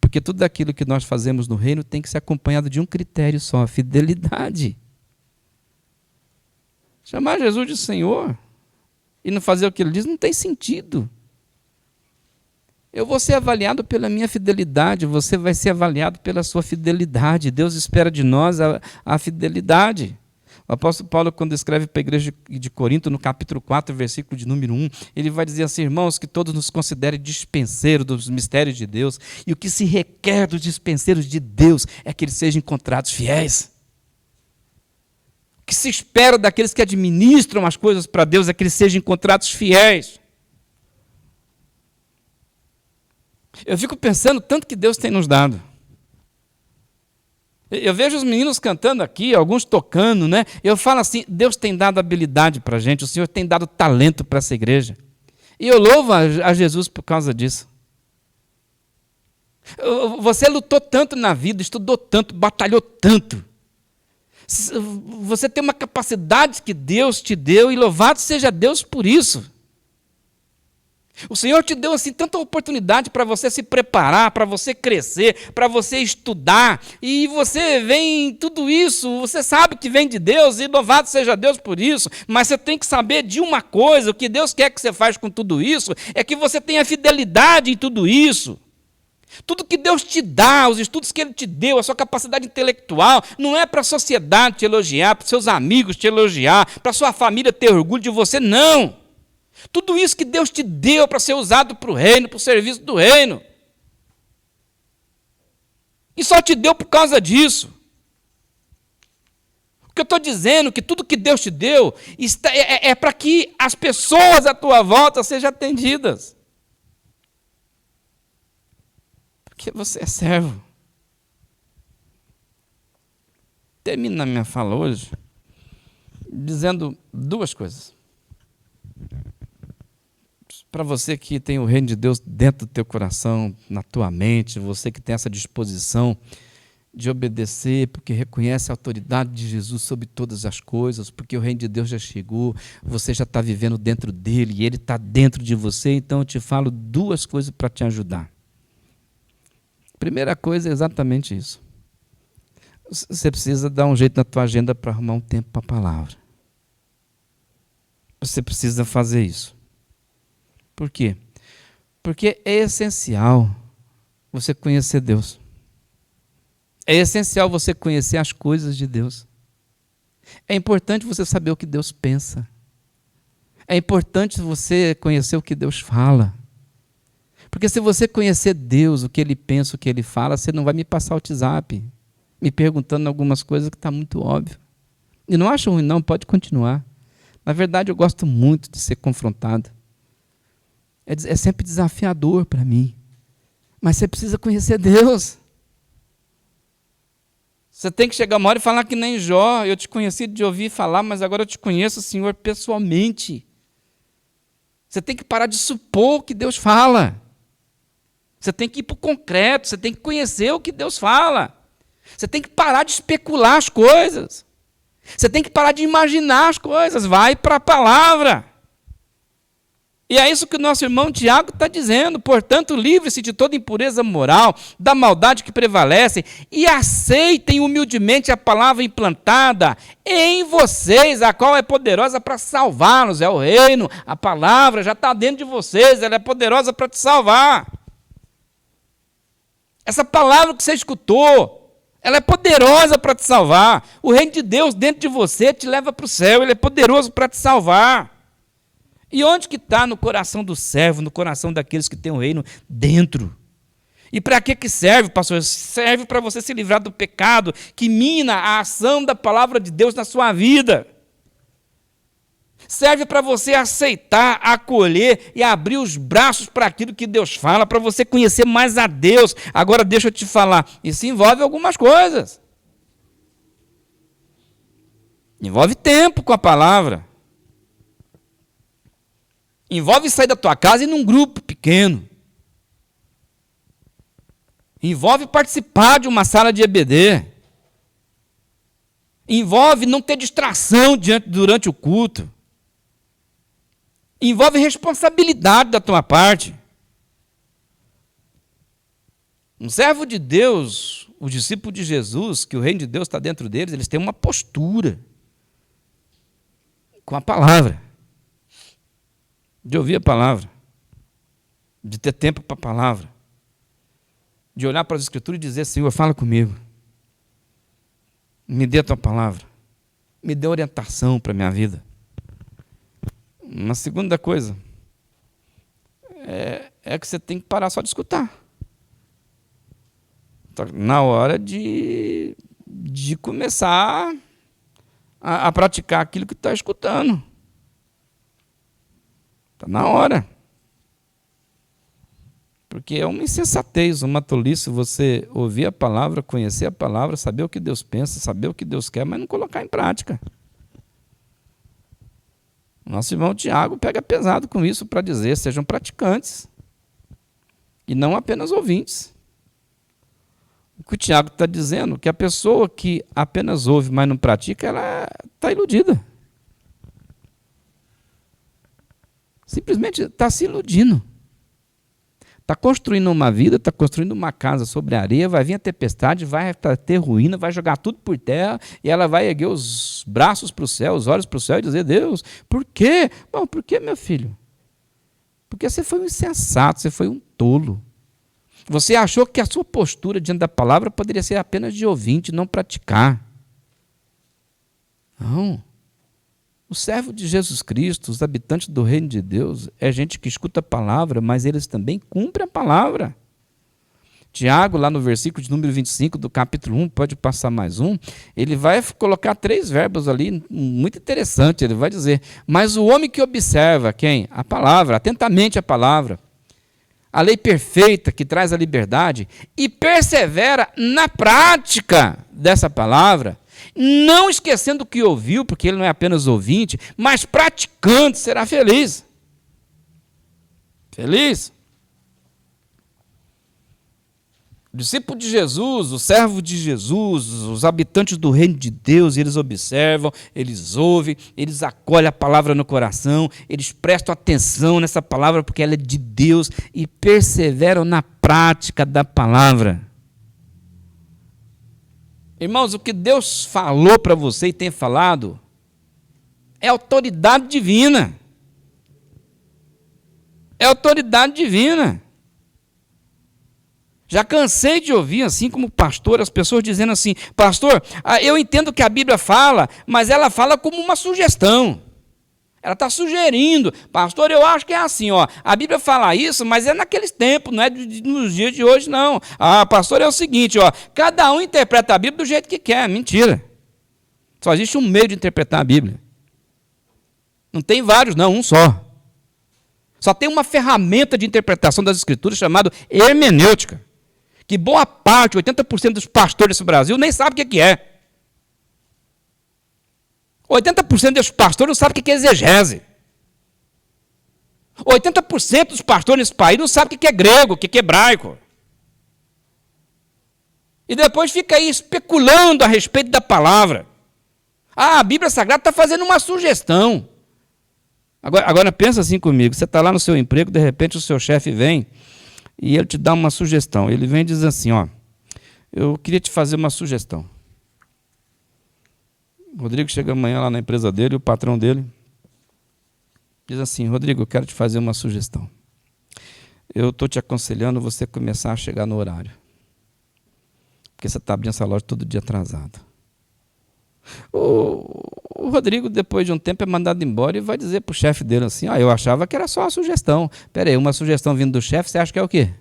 Porque tudo aquilo que nós fazemos no reino tem que ser acompanhado de um critério só, a fidelidade. Chamar Jesus de Senhor e não fazer o que ele diz não tem sentido. Eu vou ser avaliado pela minha fidelidade, você vai ser avaliado pela sua fidelidade. Deus espera de nós a fidelidade. O apóstolo Paulo, quando escreve para a igreja de Corinto, no capítulo 4, versículo de número 1, ele vai dizer assim, irmãos, que todos nos considerem dispenseiros dos mistérios de Deus, e o que se requer dos dispenseiros de Deus é que eles sejam encontrados fiéis. O que se espera daqueles que administram as coisas para Deus é que eles sejam encontrados fiéis. Eu fico pensando tanto que Deus tem nos dado. Eu vejo os meninos cantando aqui, alguns tocando, né? Eu falo assim, Deus tem dado habilidade para a gente, o Senhor tem dado talento para essa igreja. E eu louvo a Jesus por causa disso. Você lutou tanto na vida, estudou tanto, batalhou tanto. Você tem uma capacidade que Deus te deu e louvado seja Deus por isso. O Senhor te deu assim tanta oportunidade para você se preparar, para você crescer, para você estudar, e você vem tudo isso, você sabe que vem de Deus, e louvado seja Deus por isso, mas você tem que saber de uma coisa, o que Deus quer que você faça com tudo isso, é que você tenha fidelidade em tudo isso. Tudo que Deus te dá, os estudos que Ele te deu, a sua capacidade intelectual, não é para a sociedade te elogiar, para os seus amigos te elogiar, para a sua família ter orgulho de você, não. Tudo isso que Deus te deu para ser usado para o reino, para o serviço do reino. E só te deu por causa disso. O que eu estou dizendo, que tudo que Deus te deu é para que as pessoas à tua volta sejam atendidas. Porque você é servo. Termino a minha fala hoje dizendo duas coisas. Para você que tem o reino de Deus dentro do teu coração, na tua mente, você que tem essa disposição de obedecer, porque reconhece a autoridade de Jesus sobre todas as coisas, porque o reino de Deus já chegou, você já está vivendo dentro dele e ele está dentro de você, então eu te falo duas coisas para te ajudar. Primeira coisa é exatamente isso. Você precisa dar um jeito na tua agenda para arrumar um tempo para a palavra. Você precisa fazer isso. Por quê? Porque é essencial você conhecer Deus. É essencial você conhecer as coisas de Deus. É importante você saber o que Deus pensa. É importante você conhecer o que Deus fala. Porque se você conhecer Deus, o que Ele pensa, o que Ele fala, você não vai me passar o WhatsApp me perguntando algumas coisas que está muito óbvio. E não acho ruim não, pode continuar. Na verdade, eu gosto muito de ser confrontado. É sempre desafiador para mim. Mas você precisa conhecer Deus. Você tem que chegar uma hora e falar que nem Jó. Eu te conheci de ouvir falar, mas agora eu te conheço, Senhor, pessoalmente. Você tem que parar de supor o que Deus fala. Você tem que ir para o concreto, você tem que conhecer o que Deus fala. Você tem que parar de especular as coisas. Você tem que parar de imaginar as coisas. Vai para a palavra. E é isso que o nosso irmão Tiago está dizendo. Portanto, livre-se de toda impureza moral, da maldade que prevalece, e aceitem humildemente a palavra implantada em vocês, a qual é poderosa para salvá-los. É o reino, a palavra já está dentro de vocês, ela é poderosa para te salvar. Essa palavra que você escutou, ela é poderosa para te salvar. O reino de Deus dentro de você te leva para o céu, ele é poderoso para te salvar. E onde que está no coração do servo, no coração daqueles que têm o reino dentro? E para que serve, pastor? Serve para você se livrar do pecado que mina a ação da palavra de Deus na sua vida. Serve para você aceitar, acolher e abrir os braços para aquilo que Deus fala, para você conhecer mais a Deus. Agora deixa eu te falar, isso envolve algumas coisas. Envolve tempo com a palavra. Envolve sair da tua casa e ir num grupo pequeno. Envolve participar de uma sala de EBD. Envolve não ter distração durante o culto. Envolve responsabilidade da tua parte. Um servo de Deus, o discípulo de Jesus, que o reino de Deus está dentro deles, eles têm uma postura com a palavra. De ouvir a palavra, de ter tempo para a palavra, de olhar para as Escrituras e dizer, Senhor, fala comigo, me dê a tua palavra, me dê orientação para a minha vida. Uma segunda coisa, é que você tem que parar só de escutar. Tá na hora de começar a praticar aquilo que está escutando. Está na hora. Porque é uma insensatez, uma tolice você ouvir a palavra, conhecer a palavra, saber o que Deus pensa, saber o que Deus quer, mas não colocar em prática. Nosso irmão Tiago pega pesado com isso para dizer, sejam praticantes e não apenas ouvintes. O que o Tiago está dizendo é que a pessoa que apenas ouve, mas não pratica, ela está iludida. Simplesmente está se iludindo. Está construindo uma vida, está construindo uma casa sobre a areia, vai vir a tempestade, vai ter ruína, vai jogar tudo por terra, e ela vai erguer os braços para o céu, os olhos para o céu e dizer, Deus, por quê? Bom, por quê, meu filho? Porque você foi um insensato, você foi um tolo. Você achou que a sua postura diante da palavra poderia ser apenas de ouvinte, não praticar. Não. O servo de Jesus Cristo, os habitantes do reino de Deus, é gente que escuta a palavra, mas eles também cumprem a palavra. Tiago, lá no versículo de número 25 do capítulo 1, pode passar mais um, ele vai colocar 3 verbos ali, muito interessante, ele vai dizer, mas o homem que observa, quem? A palavra, atentamente a palavra, a lei perfeita que traz a liberdade, e persevera na prática dessa palavra, não esquecendo o que ouviu, porque ele não é apenas ouvinte, mas praticante, será feliz. Feliz. O discípulo de Jesus, o servo de Jesus, os habitantes do reino de Deus, eles observam, eles ouvem, eles acolhem a palavra no coração, eles prestam atenção nessa palavra porque ela é de Deus e perseveram na prática da palavra. Irmãos, o que Deus falou para você e tem falado é autoridade divina. É autoridade divina. Já cansei de ouvir, assim como pastor, as pessoas dizendo assim, pastor, eu entendo que a Bíblia fala, mas ela fala como uma sugestão. Ela está sugerindo, pastor, eu acho que é assim, ó, a Bíblia fala isso, mas é naqueles tempos, não é nos dias de hoje, não. Ah, pastor, é o seguinte, ó, cada um interpreta a Bíblia do jeito que quer, mentira. Só existe um meio de interpretar a Bíblia. Não tem vários, não, um só. Só tem uma ferramenta de interpretação das Escrituras chamada hermenêutica. Que boa parte, 80% dos pastores desse Brasil nem sabe o que é. 80% dos pastores não sabem o que é exegese. 80% dos pastores nesse país não sabem o que é grego, o que é hebraico. E depois fica aí especulando a respeito da palavra. Ah, a Bíblia Sagrada está fazendo uma sugestão. Agora pensa assim comigo, você está lá no seu emprego, de repente o seu chefe vem e ele te dá uma sugestão. Ele vem e diz assim, ó, eu queria te fazer uma sugestão. O Rodrigo chega amanhã lá na empresa dele, o patrão dele diz assim, Rodrigo, eu quero te fazer uma sugestão. Eu estou te aconselhando você começar a chegar no horário. Porque você está abrindo essa loja todo dia atrasado. O Rodrigo, depois de um tempo, é mandado embora e vai dizer para o chefe dele assim, eu achava que era só uma sugestão. Espera aí, uma sugestão vindo do chefe, você acha que é o quê?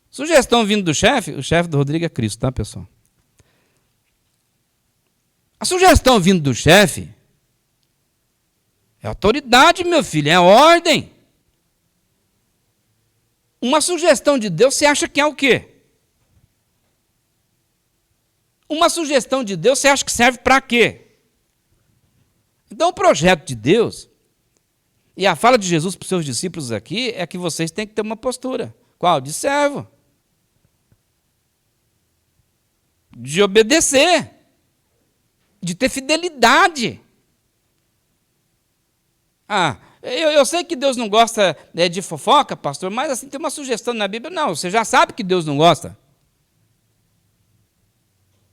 Sugestão vindo do chefe, o chefe do Rodrigo é Cristo, tá, pessoal? A sugestão vindo do chefe é autoridade, meu filho, é ordem. Uma sugestão de Deus, você acha que é o quê? Uma sugestão de Deus, você acha que serve para quê? Então, o projeto de Deus, e a fala de Jesus para os seus discípulos aqui, é que vocês têm que ter uma postura. Qual? De servo. De obedecer. De ter fidelidade. Eu sei que Deus não gosta de fofoca, pastor, mas assim, tem uma sugestão na Bíblia. Não, você já sabe que Deus não gosta.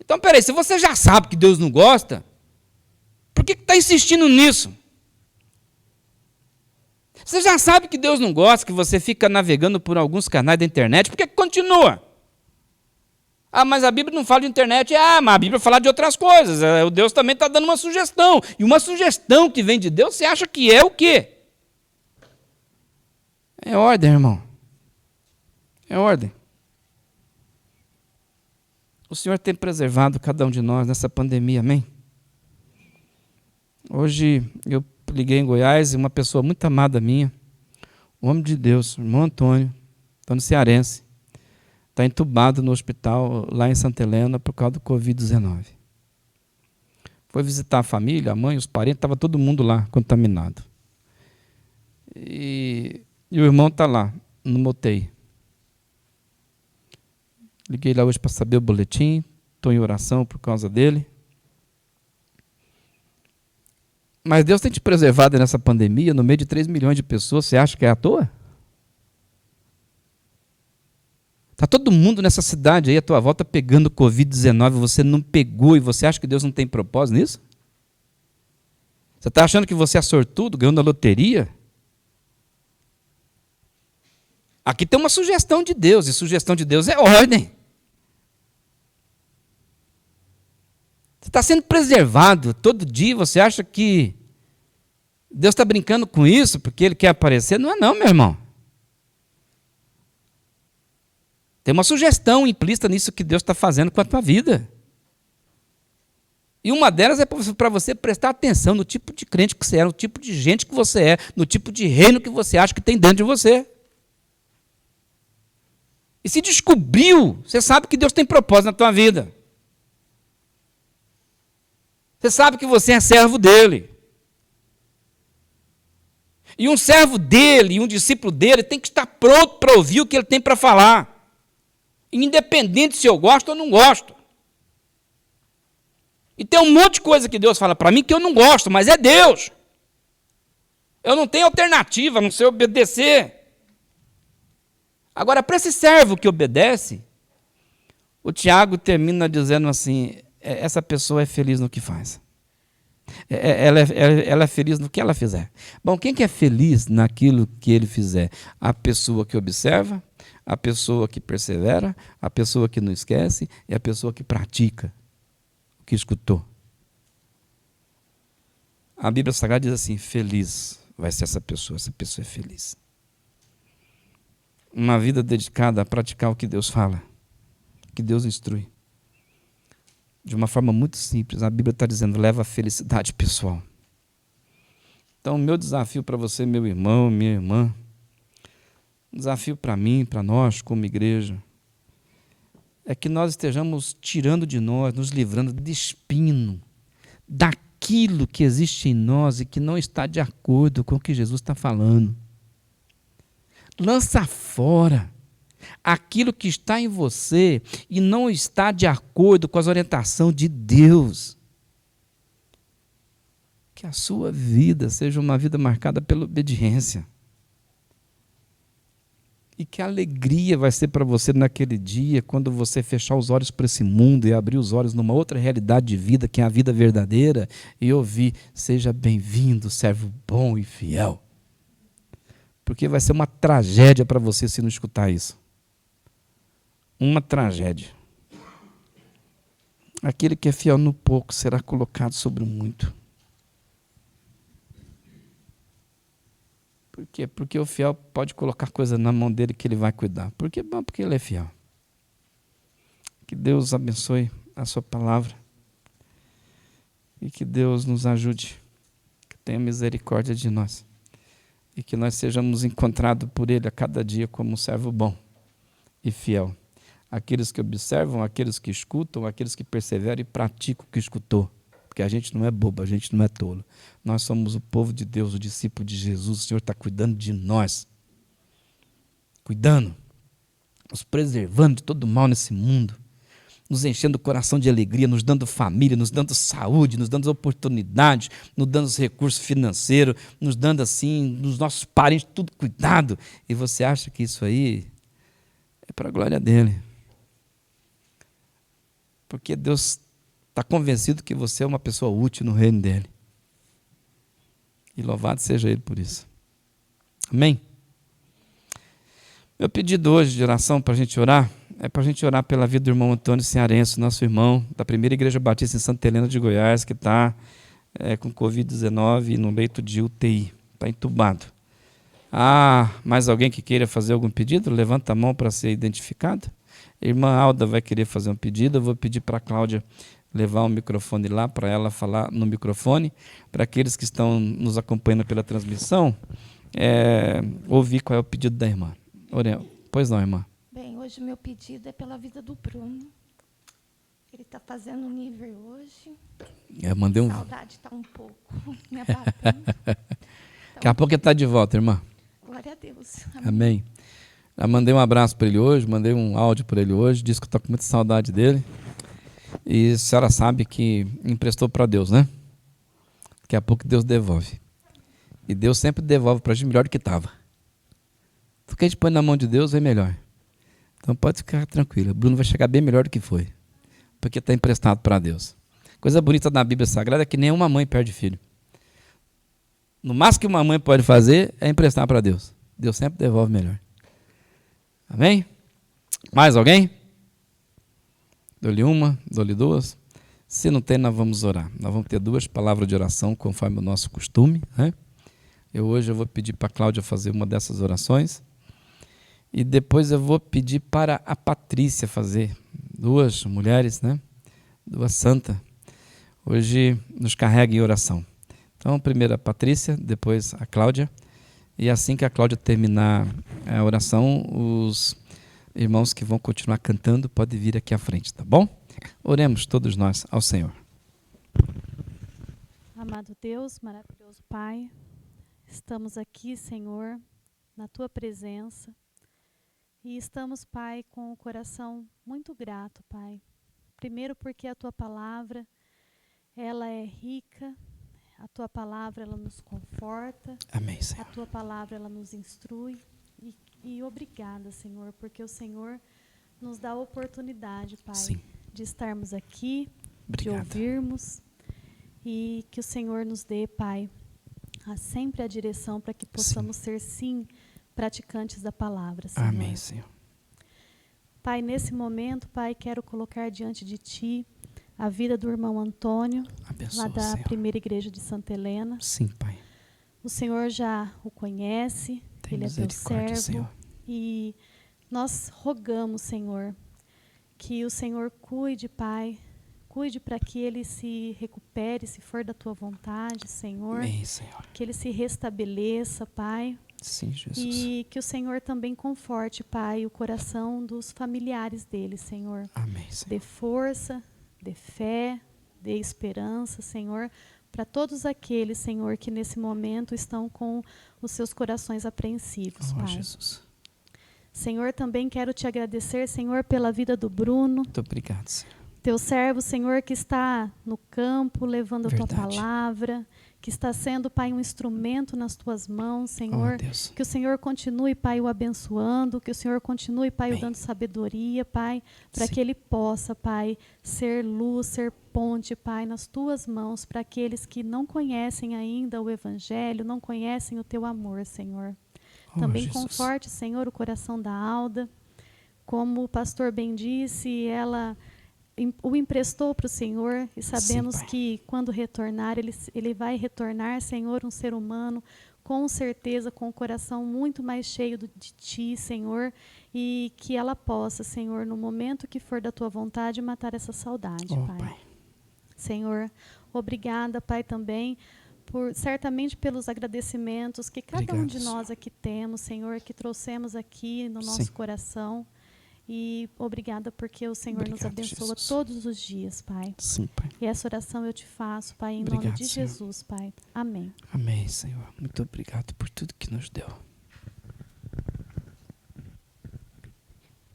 Então, peraí, se você já sabe que Deus não gosta, por que está insistindo nisso? Você já sabe que Deus não gosta, que você fica navegando por alguns canais da internet, por que continua? Mas a Bíblia não fala de internet. Mas a Bíblia fala de outras coisas. O Deus também está dando uma sugestão. E uma sugestão que vem de Deus, você acha que é o quê? É ordem, irmão. É ordem. O Senhor tem preservado cada um de nós nessa pandemia, amém? Hoje eu liguei em Goiás e uma pessoa muito amada minha, um homem de Deus, o irmão Antônio cearense, está entubado no hospital lá em Santa Helena por causa do Covid-19. Foi visitar a família, a mãe, os parentes, estava todo mundo lá contaminado. E o irmão está lá, no UTI. Liguei lá hoje para saber o boletim, estou em oração por causa dele. Mas Deus tem te preservado nessa pandemia, no meio de 3 milhões de pessoas, você acha que é à toa? Está todo mundo nessa cidade aí, à tua volta, pegando Covid-19, você não pegou e você acha que Deus não tem propósito nisso? Você está achando que você é sortudo, ganhou na loteria? Aqui tem uma sugestão de Deus, e sugestão de Deus é ordem. Você está sendo preservado todo dia, você acha que Deus está brincando com isso porque Ele quer aparecer? Não é não, meu irmão. Tem uma sugestão implícita nisso que Deus está fazendo com a tua vida. E uma delas é para você prestar atenção no tipo de crente que você é, no tipo de gente que você é, no tipo de reino que você acha que tem dentro de você. E se descobriu, você sabe que Deus tem propósito na tua vida. Você sabe que você é servo dele. E um servo dele, e um discípulo dele, tem que estar pronto para ouvir o que ele tem para falar. Independente se eu gosto ou não gosto. E tem um monte de coisa que Deus fala para mim que eu não gosto, mas é Deus. Eu não tenho alternativa, a não ser obedecer. Agora, para esse servo que obedece, o Tiago termina dizendo assim, essa pessoa é feliz no que faz. Ela é feliz no que ela fizer. Bom, quem que é feliz naquilo que ele fizer? A pessoa que observa, a pessoa que persevera, a pessoa que não esquece e a pessoa que pratica o que escutou. A Bíblia Sagrada diz assim, feliz vai ser essa pessoa é feliz. Uma vida dedicada a praticar o que Deus fala, que Deus instrui. De uma forma muito simples, a Bíblia está dizendo, leva a felicidade pessoal. Então, o meu desafio para você, meu irmão, minha irmã, um desafio para mim, para nós, como igreja, é que nós estejamos tirando de nós, nos livrando de espinho, daquilo que existe em nós e que não está de acordo com o que Jesus está falando. Lança fora aquilo que está em você e não está de acordo com as orientações de Deus. Que a sua vida seja uma vida marcada pela obediência. E que alegria vai ser para você naquele dia, quando você fechar os olhos para esse mundo e abrir os olhos numa outra realidade de vida, que é a vida verdadeira, e ouvir, seja bem-vindo, servo bom e fiel. Porque vai ser uma tragédia para você se não escutar isso. Uma tragédia. Aquele que é fiel no pouco será colocado sobre o muito. Por quê? Porque o fiel pode colocar coisa na mão dele que ele vai cuidar. Por quê? Bom, porque ele é fiel. Que Deus abençoe a sua palavra. E que Deus nos ajude. Que tenha misericórdia de nós. E que nós sejamos encontrados por Ele a cada dia como um servo bom e fiel. Aqueles que observam, aqueles que escutam, aqueles que perseveram e praticam o que escutou. Porque a gente não é bobo, a gente não é tolo. Nós somos o povo de Deus, o discípulo de Jesus. O Senhor está cuidando de nós. Cuidando. Nos preservando de todo mal nesse mundo. Nos enchendo o coração de alegria, nos dando família, nos dando saúde, nos dando oportunidades, nos dando recursos financeiros, nos dando assim, nos nossos parentes, tudo cuidado. E você acha que isso aí é para a glória dele. Porque Deus está convencido que você é uma pessoa útil no reino dele. E louvado seja ele por isso. Amém? Meu pedido hoje de oração para a gente orar, é para a gente orar pela vida do irmão Antônio Cearense, nosso irmão da Primeira Igreja Batista em Santa Helena de Goiás, que está com Covid-19 no leito de UTI, está entubado. Mais alguém que queira fazer algum pedido? Levanta a mão para ser identificado. A irmã Alda vai querer fazer um pedido, eu vou pedir para a Cláudia levar o microfone lá, para ela falar no microfone, para aqueles que estão nos acompanhando pela transmissão, ouvir qual é o pedido da irmã. Pois não, irmã. Bem, hoje o meu pedido é pela vida do Bruno. Ele está fazendo um nível hoje. Mandei A saudade está um pouco me abatendo. Daqui a pouco ele está de volta, irmã. Glória a Deus. Amém. Já mandei um abraço para ele hoje, mandei um áudio para ele hoje, disse que estou com muita saudade dele. E a senhora sabe que emprestou para Deus, né? Daqui a pouco Deus devolve. E Deus sempre devolve para a gente melhor do que estava. Tudo que a gente põe na mão de Deus é melhor. Então pode ficar tranquilo. O Bruno vai chegar bem melhor do que foi. Porque está emprestado para Deus. Coisa bonita na Bíblia Sagrada é que nenhuma mãe perde filho. No máximo que uma mãe pode fazer é emprestar para Deus. Deus sempre devolve melhor. Amém? Mais alguém? Dou-lhe uma, dou-lhe duas. Se não tem, nós vamos orar. Nós vamos ter 2 palavras de oração, conforme o nosso costume, né? Hoje eu vou pedir para a Cláudia fazer uma dessas orações. E depois eu vou pedir para a Patrícia fazer. 2 mulheres, né? 2 santas. Hoje nos carrega em oração. Então, primeiro a Patrícia, depois a Cláudia. E assim que a Cláudia terminar a oração, os irmãos que vão continuar cantando podem vir aqui à frente, tá bom? Oremos todos nós ao Senhor. Amado Deus, maravilhoso Pai, estamos aqui, Senhor, na Tua presença. E estamos, Pai, com o coração muito grato, Pai. Primeiro porque a Tua palavra, ela é rica. A Tua palavra, ela nos conforta. Amém, Senhor. A Tua palavra, ela nos instrui. E obrigada, Senhor, porque o Senhor nos dá a oportunidade, Pai, Sim. de estarmos aqui, de Obrigado. ouvirmos. E que o Senhor nos dê, Pai, sempre a direção para que possamos ser, sim, praticantes da palavra, Senhor. Amém, Senhor. Pai, nesse momento, Pai, quero colocar diante de Ti a vida do irmão Antônio, Abençoa, lá da Senhor. primeira igreja de Santa Helena. Sim, Pai. O Senhor já o conhece, Tem ele é teu misericórdia, servo. Senhor. E nós rogamos, Senhor, que o Senhor cuide, Pai, cuide para que ele se recupere, se for da Tua vontade, Senhor. Amém, Senhor. Que ele se restabeleça, Pai. Sim, Jesus. E que o Senhor também conforte, Pai, o coração dos familiares dele, Senhor. Amém, Senhor. Dê força, dê fé, dê esperança, Senhor, para todos aqueles, Senhor, que nesse momento estão com os seus corações apreensivos, Oh, Pai. Jesus. Senhor, também quero te agradecer, Senhor, pela vida do Bruno, Muito obrigado, Senhor. teu servo, Senhor, que está no campo levando a Tua Verdade. palavra, que está sendo, Pai, um instrumento nas Tuas mãos, Oh, Senhor. Deus. Que o Senhor continue, Pai, o abençoando, que o Senhor continue, Pai, o Amém. dando sabedoria, Pai, para Sim. que ele possa, Pai, ser luz, ser ponte, Pai, nas Tuas mãos, para aqueles que não conhecem ainda o Evangelho, não conhecem o Teu amor, Senhor. Oh, Também Jesus. conforte, Senhor, o coração da Alda. Como o pastor bem disse, ela o emprestou para o Senhor e sabemos Pai. que quando retornar, ele vai retornar, Senhor, um ser humano, com certeza, com o coração muito mais cheio de Ti, Senhor, e que ela possa, Senhor, no momento que for da Tua vontade, matar essa saudade, Oh, Pai. Pai. Senhor, obrigada, Pai, também, certamente pelos agradecimentos que cada um Obrigado, de nós aqui temos, Senhor, que trouxemos aqui no nosso Sim. coração. E obrigada porque o Senhor nos Obrigado, abençoa Jesus. todos os dias, Pai. Sim, Pai. E essa oração eu te faço, Pai, em nome Obrigado, de Senhor. Jesus, Pai. Amém. Amém, Senhor. Muito obrigado por tudo que nos deu.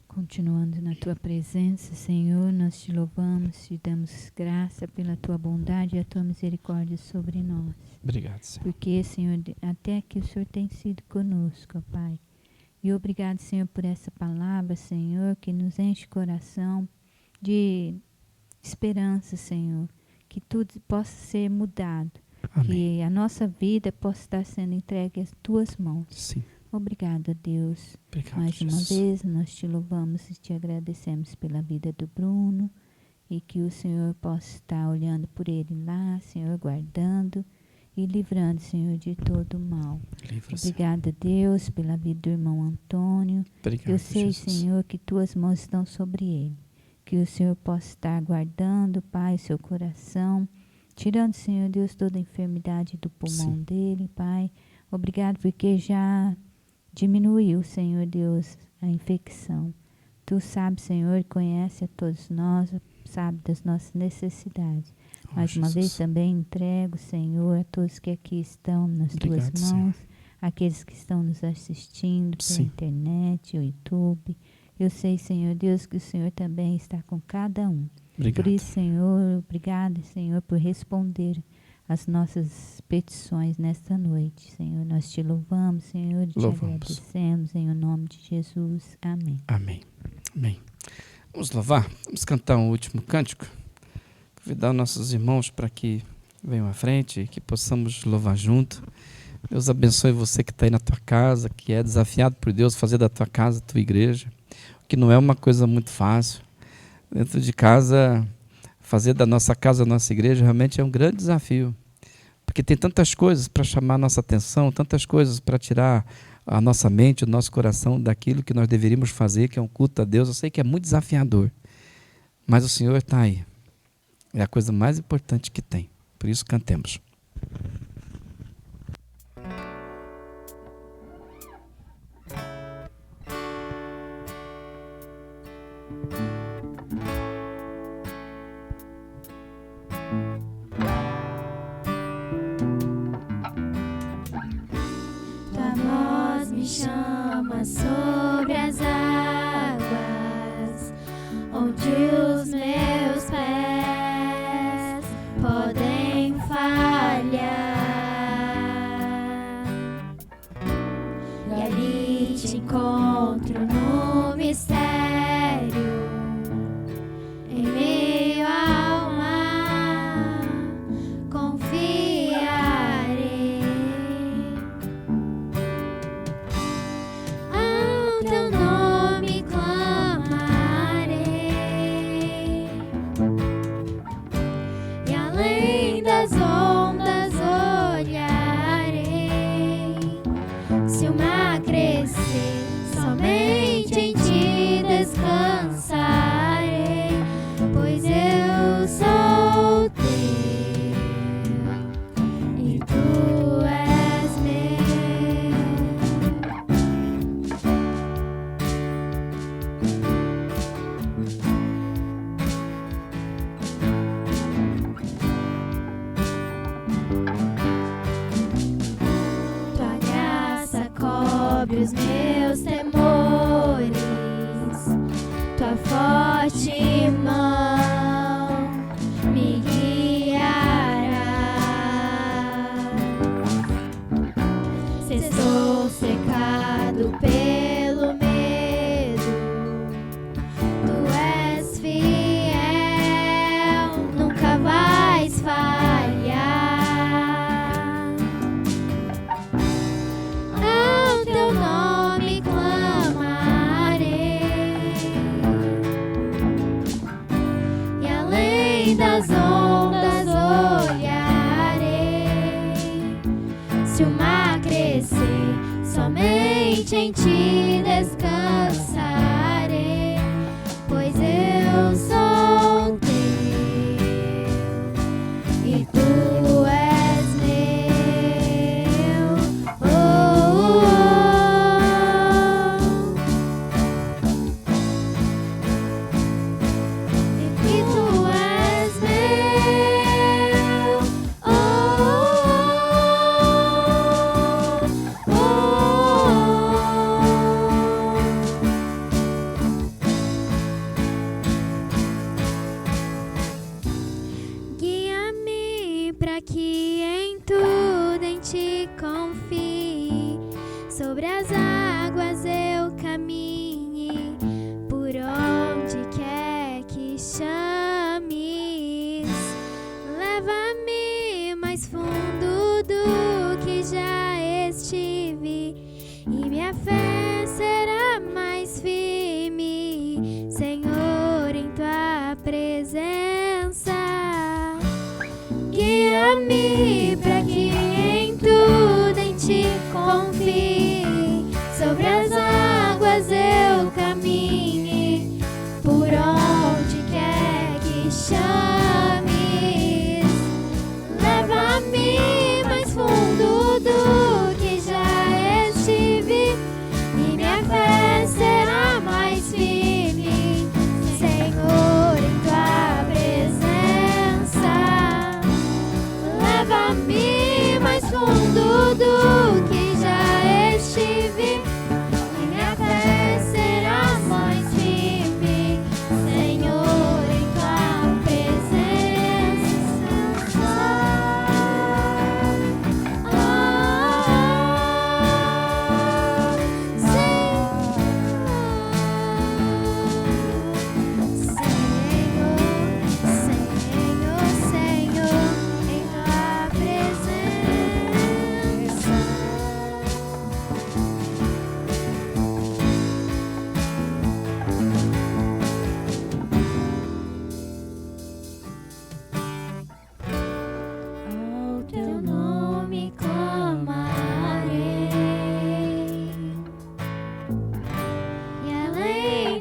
Continuando na Tua presença, Senhor, nós te louvamos, te damos graça pela Tua bondade e a Tua misericórdia sobre nós. Obrigado, Senhor. Porque, Senhor, até aqui o Senhor tem sido conosco, ó Pai. E obrigado, Senhor, por essa palavra, Senhor, que nos enche o coração de esperança, Senhor. Que tudo possa ser mudado. Amém. Que a nossa vida possa estar sendo entregue às Tuas mãos. Sim. Obrigada, Deus. Obrigado, Mais uma Jesus. vez, nós te louvamos e te agradecemos pela vida do Bruno e que o Senhor possa estar olhando por ele lá, Senhor, guardando e livrando, Senhor, de todo o mal. Livra, Senhor. Obrigada, Deus, pela vida do irmão Antônio. Obrigado, Eu sei, Jesus. Senhor, que Tuas mãos estão sobre ele. Que o Senhor possa estar guardando, Pai, seu coração, tirando, Senhor Deus, toda a enfermidade do pulmão Sim. dele, Pai. Obrigado porque já diminuiu, Senhor Deus, a infecção. Tu sabes, Senhor, e conhece a todos nós, sabe das nossas necessidades. Oh, Mais uma vez Jesus. também entrego, Senhor, a todos que aqui estão nas Obrigado, Tuas mãos, aqueles que estão nos assistindo pela Sim. internet, o YouTube. Eu sei, Senhor Deus, que o Senhor também está com cada um. Obrigado. Por isso, Senhor, obrigado, Senhor, por responder as nossas petições nesta noite, Senhor. Nós te louvamos, Senhor, e te Louvamos. agradecemos em o nome de Jesus. Amém. Amém. Amém. Vamos louvar? Vamos cantar um último cântico? Convidar nossos irmãos para que venham à frente e que possamos louvar junto. Deus abençoe você que está aí na tua casa, que é desafiado por Deus fazer da tua casa a tua igreja, que não é uma coisa muito fácil. Dentro de casa, fazer da nossa casa a nossa igreja realmente é um grande desafio, porque tem tantas coisas para chamar a nossa atenção, tantas coisas para tirar a nossa mente, o nosso coração daquilo que nós deveríamos fazer, que é um culto a Deus. Eu sei que é muito desafiador, mas o Senhor está aí. É a coisa mais importante que tem. Por isso, cantemos. Tua voz me chama sobre as águas, onde os meus pés podem falhar, e ali te encontro no mistério, em meio ao mar, confiarei. Ao teu nome clamarei, e além das ondas olharei. Se o mar crescer, somente em ti descansarei, pois eu sou teu e tu és meu. Tua graça cobre os meus temores, tua forte mão me guiará. Se estou cercado pelo medo, tu és fiel, nunca vais falhar. Ao teu nome clamarei, e além das ondas olharei. Se o mar crescer, somente em ti descansarei, pois eu sou teu e tu és meu. Oh, oh, oh. E que tu és meu. Oh, oh, oh, oh.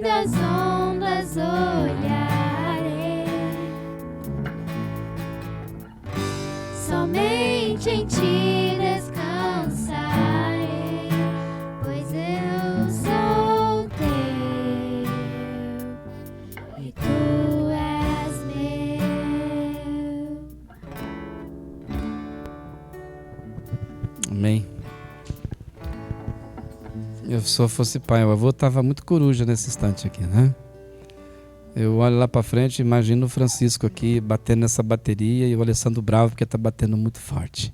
das ondas olharei. Somente em ti descansarei, pois eu sou teu e tu és meu. Amém. Se eu fosse pai, o avô estava muito coruja nesse instante aqui, né? Eu olho lá para frente e imagino o Francisco aqui batendo nessa bateria e o Alessandro bravo porque está batendo muito forte.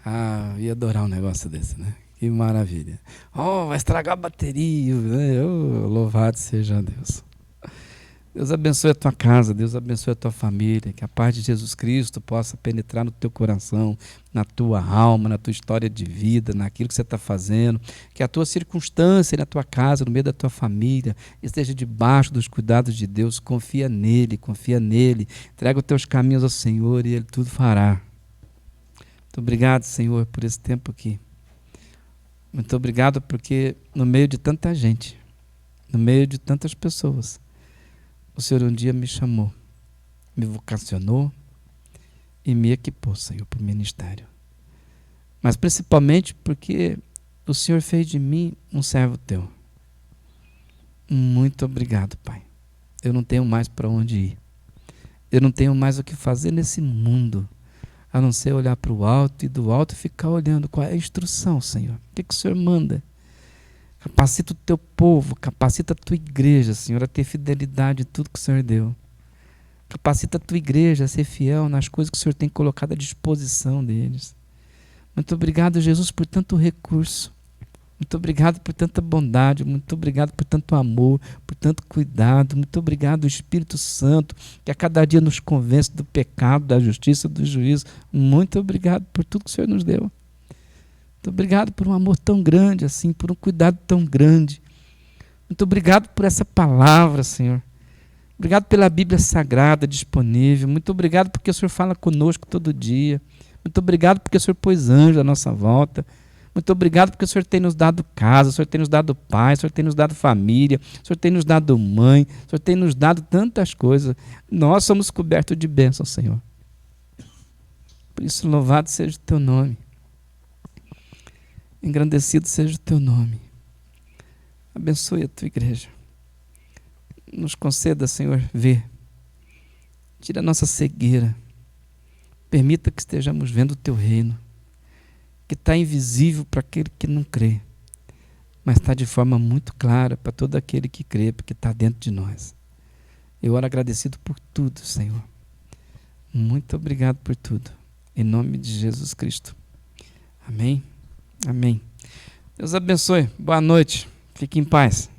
Ah, eu ia adorar um negócio desse, né? Que maravilha. Oh, vai estragar a bateria, né? Oh, louvado seja Deus. Deus abençoe a tua casa, Deus abençoe a tua família, que a paz de Jesus Cristo possa penetrar no teu coração, na tua alma, na tua história de vida, naquilo que você está fazendo, que a tua circunstância na tua casa, no meio da tua família, esteja debaixo dos cuidados de Deus. Confia nele, entrega os teus caminhos ao Senhor e Ele tudo fará. Muito obrigado, Senhor, por esse tempo aqui. Muito obrigado porque no meio de tanta gente, no meio de tantas pessoas, o Senhor um dia me chamou, me vocacionou e me equipou, Senhor, para o ministério. Mas principalmente porque o Senhor fez de mim um servo teu. Muito obrigado, Pai. Eu não tenho mais para onde ir. Eu não tenho mais o que fazer nesse mundo, a não ser olhar para o alto e do alto ficar olhando qual é a instrução, Senhor. O que o Senhor manda? Capacita o teu povo, capacita a tua igreja, Senhor, a ter fidelidade em tudo que o Senhor deu. Capacita a tua igreja a ser fiel nas coisas que o Senhor tem colocado à disposição deles. Muito obrigado, Jesus, por tanto recurso. Muito obrigado por tanta bondade. Muito obrigado por tanto amor, por tanto cuidado. Muito obrigado, Espírito Santo, que a cada dia nos convence do pecado, da justiça, do juízo. Muito obrigado por tudo que o Senhor nos deu. Muito obrigado por um amor tão grande assim, por um cuidado tão grande. Muito obrigado por essa palavra, Senhor. Obrigado pela Bíblia Sagrada disponível. Muito obrigado porque o Senhor fala conosco todo dia. Muito obrigado porque o Senhor pôs anjos à nossa volta. Muito obrigado porque o Senhor tem nos dado casa, o Senhor tem nos dado pai, o Senhor tem nos dado família, o Senhor tem nos dado mãe, o Senhor tem nos dado tantas coisas. Nós somos cobertos de bênção, Senhor. Por isso, louvado seja o teu nome. Engrandecido seja o teu nome. Abençoe a tua igreja. Nos conceda, Senhor, ver. Tira a nossa cegueira. Permita que estejamos vendo o teu reino, que está invisível para aquele que não crê, mas está de forma muito clara para todo aquele que crê, porque está dentro de nós. Eu oro agradecido por tudo, Senhor. Muito obrigado por tudo. Em nome de Jesus Cristo. Amém. Amém. Deus abençoe. Boa noite. Fique em paz.